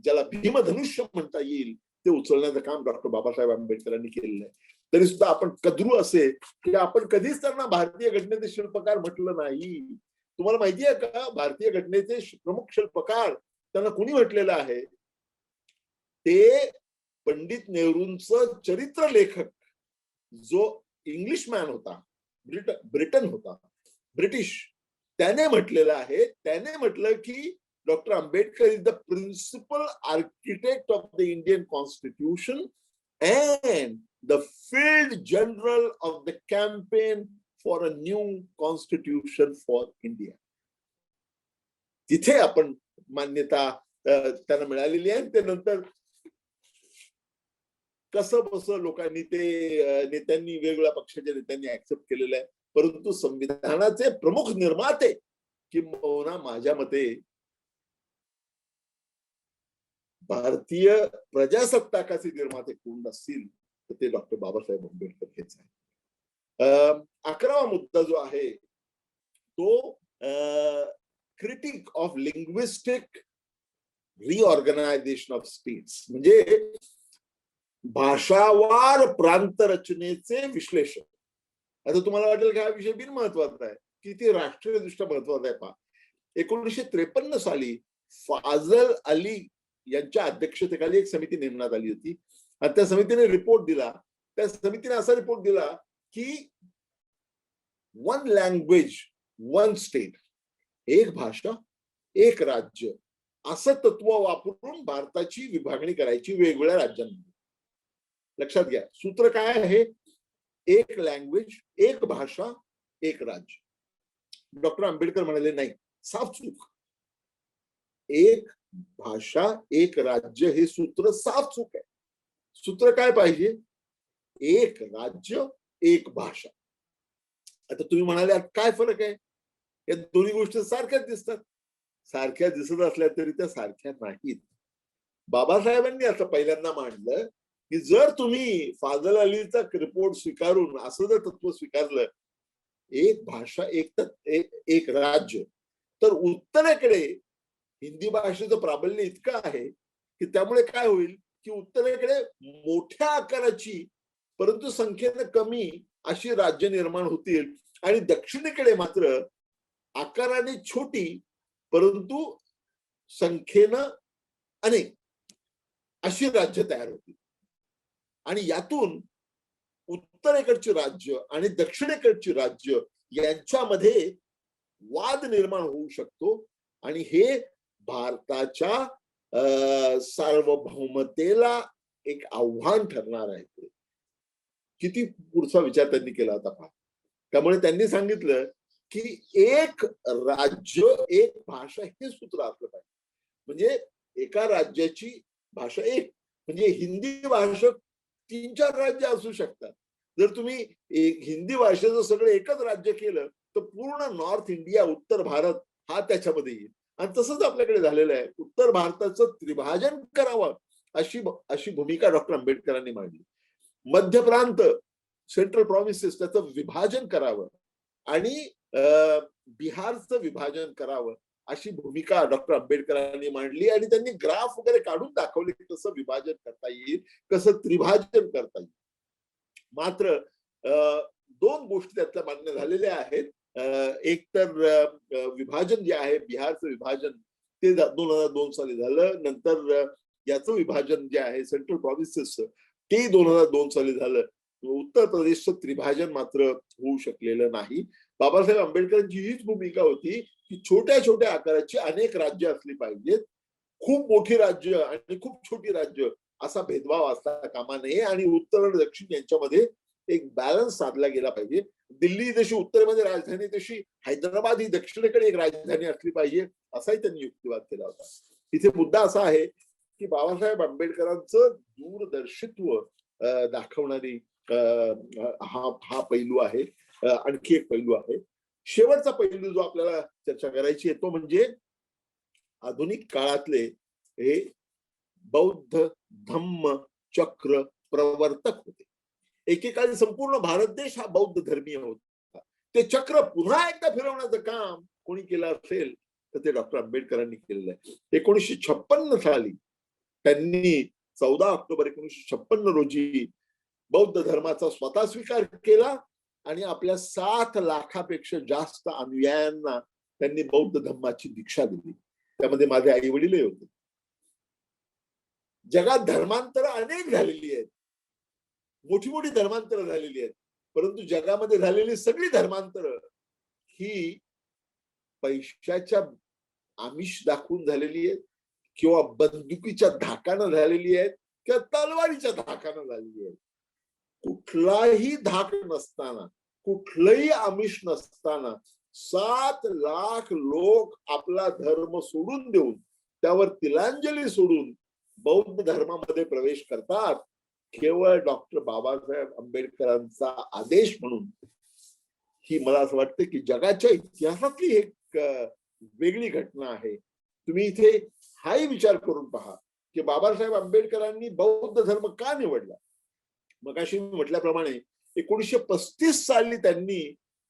[SPEAKER 1] ज्याला भीमधनुष्य म्हणता येईल, ते उचलण्याचं काम डॉक्टर बाबासाहेब आंबेडकरांनी केलेलं आहे. तरी सुद्धा आपण कद्रू असे की आपण कधीच त्यांना भारतीय घटनेचे शिल्पकार म्हटलं नाही. तुम्हाला माहिती आहे का, भारतीय घटनेचे प्रमुख शिल्पकार त्यांना कोणी म्हटलेलं आहे? ते पंडित नेहरूंचं चरित्र लेखक, जो इंग्लिश मॅन होता, ब्रिटन होता, ब्रिटिश, त्याने म्हटलेलं आहे. त्याने म्हटलं की doctor Ambedkar is the principal architect of the Indian constitution and the field general of the campaign for a new constitution for India. तिथे आपण मान्यता त्यांना मिळालेली आहे. त्यानंतर कसं बसं लोकांनी नेत्यांनी, वेगवेगळ्या पक्षाच्या नेत्यांनी ऍक्सेप्ट केलेलं आहे, परंतु संविधानाचे प्रमुख निर्माते किंबहुना माझ्या मते भारतीय प्रजासत्ताकाचे निर्माते कोण असतील तर ते डॉक्टर बाबासाहेब आंबेडकर हेच आहे. 11वा मुद्दा जो आहे तो critic of linguistic reorganisation of states, म्हणजे भाषावार प्रांत रचनेचे विश्लेषण. आता तुम्हाला वाटेल की हा विषय बिनमहत्वाचा आहे, किती राष्ट्रीय दृष्ट्या महत्वाचा आहे. पहा, 1953 साली फाजल अली यांच्या अध्यक्षतेखाली एक समिती नेमण्यात आली होती आणि त्या समितीने रिपोर्ट दिला. त्या समितीने असा रिपोर्ट दिला की 1 लँग्वेज 1 स्टेट, एक भाषा एक राज्य, असं तत्व वापरून भारताची विभागणी करायची वेगवेगळ्या राज्यांमध्ये. लक्षात घ्या, सूत्र काय आहे? एक लँग्वेज, एक भाषा, एक राज्य. डॉक्टर आंबेडकर म्हणाले नाही, साफ चूक. एक भाषा एक राज्य हे सूत्र साफ चूक आहे. सूत्र काय पाहिजे? एक राज्य एक भाषा. आता तुम्ही म्हणाले काय फरक आहे? या दोन्ही गोष्टी सारख्याच दिसतात. सारख्या दिसत असल्या तरी त्या सारख्या नाहीत. बाबासाहेबांनी असं पहिल्यांदा मांडलं की जर तुम्ही फाजल अलीचा रिपोर्ट स्वीकारून असं जर तत्व स्वीकारलं, एक भाषा एक राज्य, तर उत्तरेकडे हिंदी भाषेचं प्राबल्य इतकं आहे की त्यामुळे काय होईल की उत्तरेकडे मोठ्या आकाराची परंतु संख्येनं कमी अशी राज्य निर्माण होतील आणि दक्षिणेकडे मात्र आकाराने छोटी परंतु संख्येनं अनेक अशी राज्य तयार होतील. आणि यातून उत्तरेकडची राज्य आणि दक्षिणेकडची राज्य यांच्यामध्ये वाद निर्माण होऊ शकतो आणि हे भारताच्या सार्वभौमतेला एक आव्हान ठरणार आहे. किती पुढचा विचार त्यांनी केला होता पहा. त्यामुळे त्यांनी सांगितलं की एक राज्य एक भाषा हे सूत्र असलं पाहिजे. म्हणजे एका राज्याची भाषा एक, म्हणजे हिंदी भाषक 3-4 राज्य असू शकतात. जर तुम्ही हिंदी भाषेचं सगळं एकच राज्य केलं तर पूर्ण नॉर्थ इंडिया, उत्तर भारत हा त्याच्यामध्ये येईल. आणि तसंच आपल्याकडे झालेलं आहे. उत्तर भारताचं त्रिभाजन करावं अशी भूमिका डॉक्टर आंबेडकरांनी मांडली. मध्य प्रांत, सेंट्रल प्रॉव्हिन्सेस त्याचं विभाजन करावं आणि बिहारचं विभाजन करावं अशी भूमिका डॉक्टर आंबेडकरांनी मांडली आणि त्यांनी ग्राफ वगैरे काढून दाखवले की कसं विभाजन करता येईल, कसं त्रिभाजन करता येईल. मात्र दोन गोष्टी त्यातल्या मान्य झालेल्या आहेत. एक तर विभाजन जे आहे बिहारचं विभाजन ते 2002 साली झालं. नंतर याचं विभाजन जे आहे सेंट्रल प्रॉव्हिन्सेसचं ते 2002 साली झालं. उत्तर प्रदेशचं त्रिभाजन मात्र होऊ शकलेलं नाही. बाबासाहेब आंबेडकरांची हीच भूमिका होती की छोट्या छोट्या आकाराची अनेक राज्य असली पाहिजेत. खूप मोठी राज्य आणि खूप छोटी राज्य असा भेदभाव असता कामा नये आणि उत्तर आणि दक्षिण यांच्यामध्ये एक बॅलन्स साधला गेला पाहिजे. दिल्ली जशी उत्तरेमध्ये राजधानी तशी हैदराबाद ही दक्षिणेकडे एक राजधानी असली पाहिजे असाही त्यांनी युक्तिवाद केला होता. इथे मुद्दा असा आहे की बाबासाहेब आंबेडकरांचं दूरदर्शित्व दाखवणारी हा पैलू आहे. आणखी एक पैलू आहे. शेवटचा पैलू जो आपल्याला चर्चा करायची आहे तो म्हणजे आधुनिक काळातले हे बौद्ध धम्म चक्र प्रवर्तक होते. एकेकाळी संपूर्ण भारत देश हा बौद्ध धर्मीय होता. ते चक्र पुन्हा एकदा फिरवण्याचं काम कोणी केलं असेल तर ते डॉक्टर आंबेडकरांनी केलेलं आहे. 1956 साली त्यांनी 14 ऑक्टोबर 1956 रोजी बौद्ध धर्माचा स्वतः स्वीकार केला आणि आपल्या 7 लाखापेक्षा जास्त अनुयायांना त्यांनी बौद्ध धर्माची दीक्षा दिली. त्यामध्ये माझे आई वडीलही होते. जगात धर्मांतर अनेक झालेली आहेत, मोठी मोठी धर्मांतर झालेली आहेत, परंतु जगामध्ये झालेली सगळी धर्मांतर ही पैशाच्या आमिष दाखवून झालेली आहेत किंवा बंदुकीच्या धाकानं झालेली आहेत किंवा तलवारीच्या धाकानं झालेली आहेत. कुठलाही धाक नसताना, कुठलंही आमिष नसताना 7 लाख लोक आपला धर्म सोडून देऊन त्यावर तिलांजली सोडून बौद्ध धर्मामध्ये प्रवेश करतात केवळ डॉक्टर बाबासाहेब आंबेडकरांचा आदेश म्हणून. ही मला असं वाटतं की जगाच्या इतिहासातली एक वेगळी घटना आहे. तुम्ही इथे हाही विचार करून पहा की बाबासाहेब आंबेडकरांनी बौद्ध धर्म का निवडला. मगाशी म्हटल्याप्रमाणे 1935 साली त्यांनी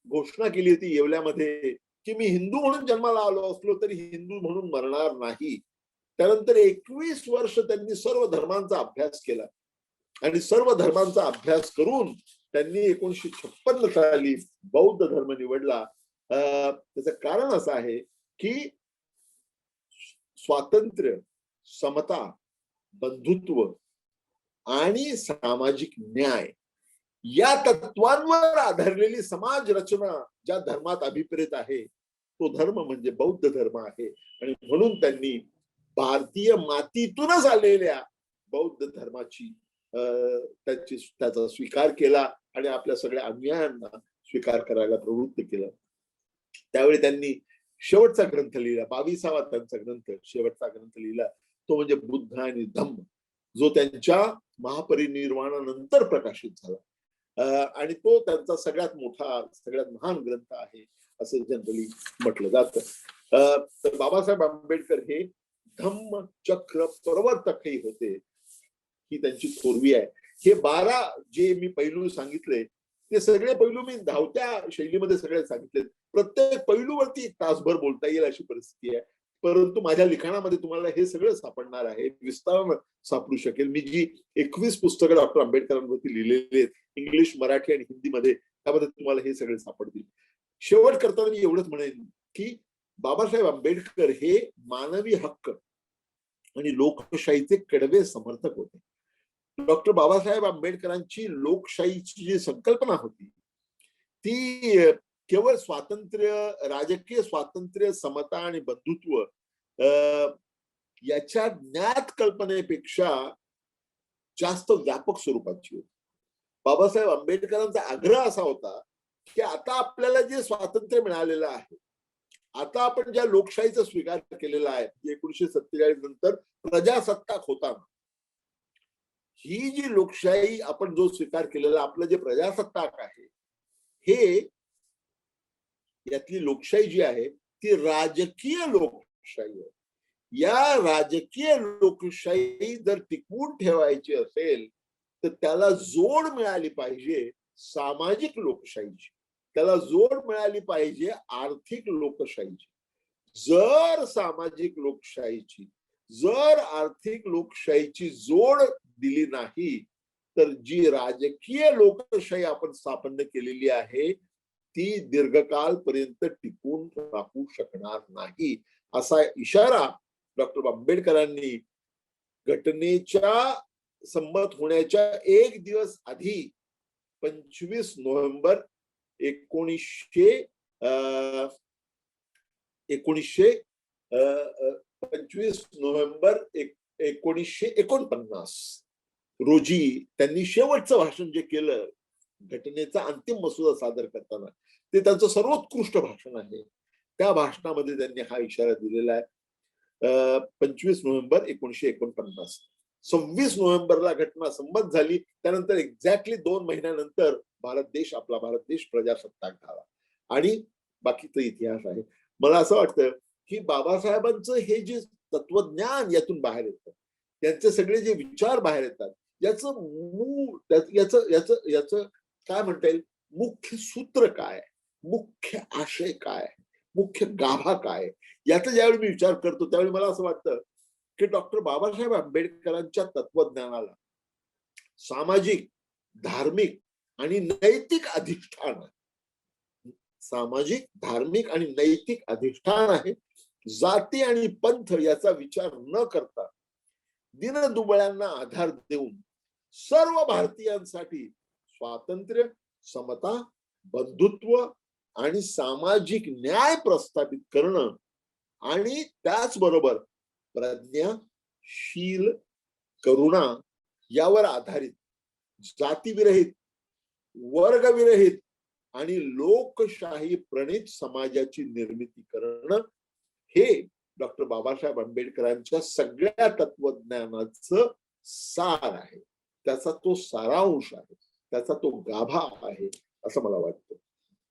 [SPEAKER 1] घोषणा केली होती येवल्यामध्ये की मी हिंदू म्हणून जन्माला आलो असलो तरी हिंदू म्हणून मरणार नाही. त्यानंतर 21 वर्ष त्यांनी सर्व धर्मांचा अभ्यास केला आणि सर्व धर्मांचा अभ्यास करून त्यांनी 1956 साली बौद्ध धर्म निवडला. त्याचं कारण असं आहे की स्वातंत्र्य, समता, बंधुत्व आणि सामाजिक न्याय या तत्वांवर आधारलेली समाज रचना ज्या धर्मात अभिप्रेत आहे तो धर्म म्हणजे बौद्ध धर्म आहे. आणि म्हणून त्यांनी भारतीय मातीतूनच आलेल्या बौद्ध धर्माची त्याचा स्वीकार केला आणि आपल्या सगळ्या अनुयायांना स्वीकार करायला प्रवृत्त केलं. त्यावेळी त्यांनी शेवटचा ग्रंथ लिहिला, 22वा त्यांचा ग्रंथ, शेवटचा ग्रंथ लिहिला तो म्हणजे बुद्ध आणि धम्म, जो त्यांच्या महापरिनिर्वाणानंतर प्रकाशित झाला. आणि तो त्यांचा सगळ्यात मोठा, सगळ्यात महान ग्रंथ आहे असं जनरली म्हटलं जातं. तर बाबासाहेब आंबेडकर हे धम्म चक्र प्रवर्तकही होते, ही त्यांची थोरवी आहे. हे 12 जे मी पैलू सांगितले ते सगळे पैलू मी धावत्या शैलीमध्ये सगळे सांगितले. प्रत्येक पैलूवरती 1 तासभर बोलता येईल अशी परिस्थिती आहे, परंतु माझ्या लिखाणामध्ये तुम्हाला हे सगळं सापडणार आहे, विस्तारानं सापडू शकेल. मी जी 21 पुस्तकं डॉक्टर आंबेडकरांवरती लिहिलेली आहेत इंग्लिश, मराठी आणि हिंदीमध्ये, त्यामध्ये तुम्हाला हे सगळे सापडतील. शेवट करताना मी एवढंच म्हणेन की बाबासाहेब आंबेडकर हे मानवी हक्क आणि लोकशाहीचे कडवे समर्थक होते. डॉक्टर बाबासाहेब आंबेडकरांची लोकशाहीची जी संकल्पना होती ती केवळ स्वातंत्र्य, राजकीय स्वातंत्र्य, समता आणि बंधुत्व याच्या ज्ञात कल्पनेपेक्षा जास्त व्यापक स्वरूपाची होती. बाबासाहेब आंबेडकरांचा आग्रह असा होता की आता आपल्याला जे स्वातंत्र्य मिळालेलं आहे, आता आपण ज्या लोकशाहीचा स्वीकार केलेला आहे 1947 नंतर प्रजासत्ताक होताना, ही जी लोकशाही आपण जो स्वीकार केलेला आपलं जे प्रजासत्ताक आहे, हे यातली लोकशाही जी आहे ती राजकीय लोकशाही आहे. या राजकीय लोकशाही जर टिकवून ठेवायची असेल तर त्याला जोड मिळाली पाहिजे सामाजिक लोकशाहीची, त्याला जोड मिळाली पाहिजे आर्थिक लोकशाहीची. जर सामाजिक लोकशाहीची, जर आर्थिक लोकशाहीची जोड दिली नाही तर जी राजकीय लोकशाही आपण स्थापन केलेली आहे ती दीर्घकाळपर्यंत टिकून राहू शकणार नाही, असा इशारा डॉक्टर आंबेडकरांनी घटनेच्या संमत होण्याच्या एक दिवस आधी 25 नोव्हेंबर 1949 रोजी त्यांनी शेवटचं भाषण जे केलं घटनेचा अंतिम मसुदा सादर करताना, ते त्यांचं सर्वोत्कृष्ट भाषण आहे. त्या भाषणामध्ये त्यांनी हा इशारा दिलेला आहे. 25 नोव्हेंबर 1949. 26 नोव्हेंबरला घटना संमत झाली. त्यानंतर एक्झॅक्टली 2 महिन्यानंतर आपला भारत देश प्रजासत्ताक झाला आणि बाकीचा इतिहास आहे. मला असं वाटतं की बाबासाहेबांचं हे जे तत्वज्ञान यातून बाहेर येतं, त्यांचे सगळे जे विचार बाहेर येतात, याचं काय म्हणता येईल, मुख्य सूत्र काय, मुख्य आशय काय, मुख्य गाभा काय, याचा ज्यावेळी मी विचार करतो त्यावेळी मला असं वाटतं की डॉक्टर बाबासाहेब आंबेडकरांच्या तत्वज्ञानाला सामाजिक, धार्मिक आणि नैतिक अधिष्ठान आहे. सामाजिक, धार्मिक आणि नैतिक अधिष्ठान आहे. जाती आणि पंथ याचा विचार न करता दीनदुबळ्यांना आधार देऊन सर्व भारतीयांसाठी स्वातंत्र्य, समता, बंधुत्व आणि सामाजिक न्याय प्रस्थापित करणं आणि त्याचबरोबर प्रज्ञा, शील, करुणा यावर आधारित जातीविरहित, वर्गविरहित आणि लोकशाही प्रणित समाजाची निर्मिती करणं हे डॉक्टर बाबासाहेब आंबेडकरांच्या सगळ्या तत्वज्ञानाचं सार आहे. त्याचा तो सारांश आहे, त्याचा तो गाभा आहे असं मला वाटतं.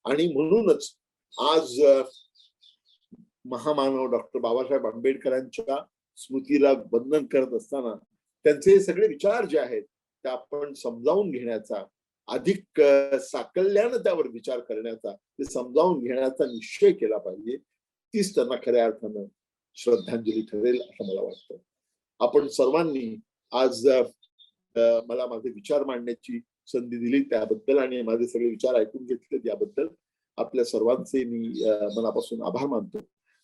[SPEAKER 1] आणि म्हणूनच आज महामानव डॉक्टर बाबासाहेब आंबेडकरांच्या स्मृतीला वंदन करत असताना त्यांचे सगळे विचार जे आहेत ते आपण समजावून घेण्याचा, अधिक साकल्यानं त्यावर विचार करण्याचा, ते समजावून घेण्याचा निश्चय केला पाहिजे. तीच त्यांना खऱ्या अर्थानं श्रद्धांजली ठरेल असं मला वाटतं. आपण सर्वांनी आज मला माझे विचार मांडण्याची संधी दिली त्याबद्दल आणि माझे सगळे विचार ऐकून घेतले त्याबद्दल आपल्या सर्वांचे मी मनापासून आभार मानतो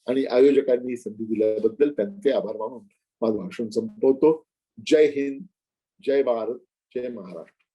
[SPEAKER 1] आणि आयोजकांनी संधी दिल्याबद्दल त्यांचे आभार मानून माझं भाषण संपवतो. जय हिंद, जय भारत, जय महाराष्ट्र.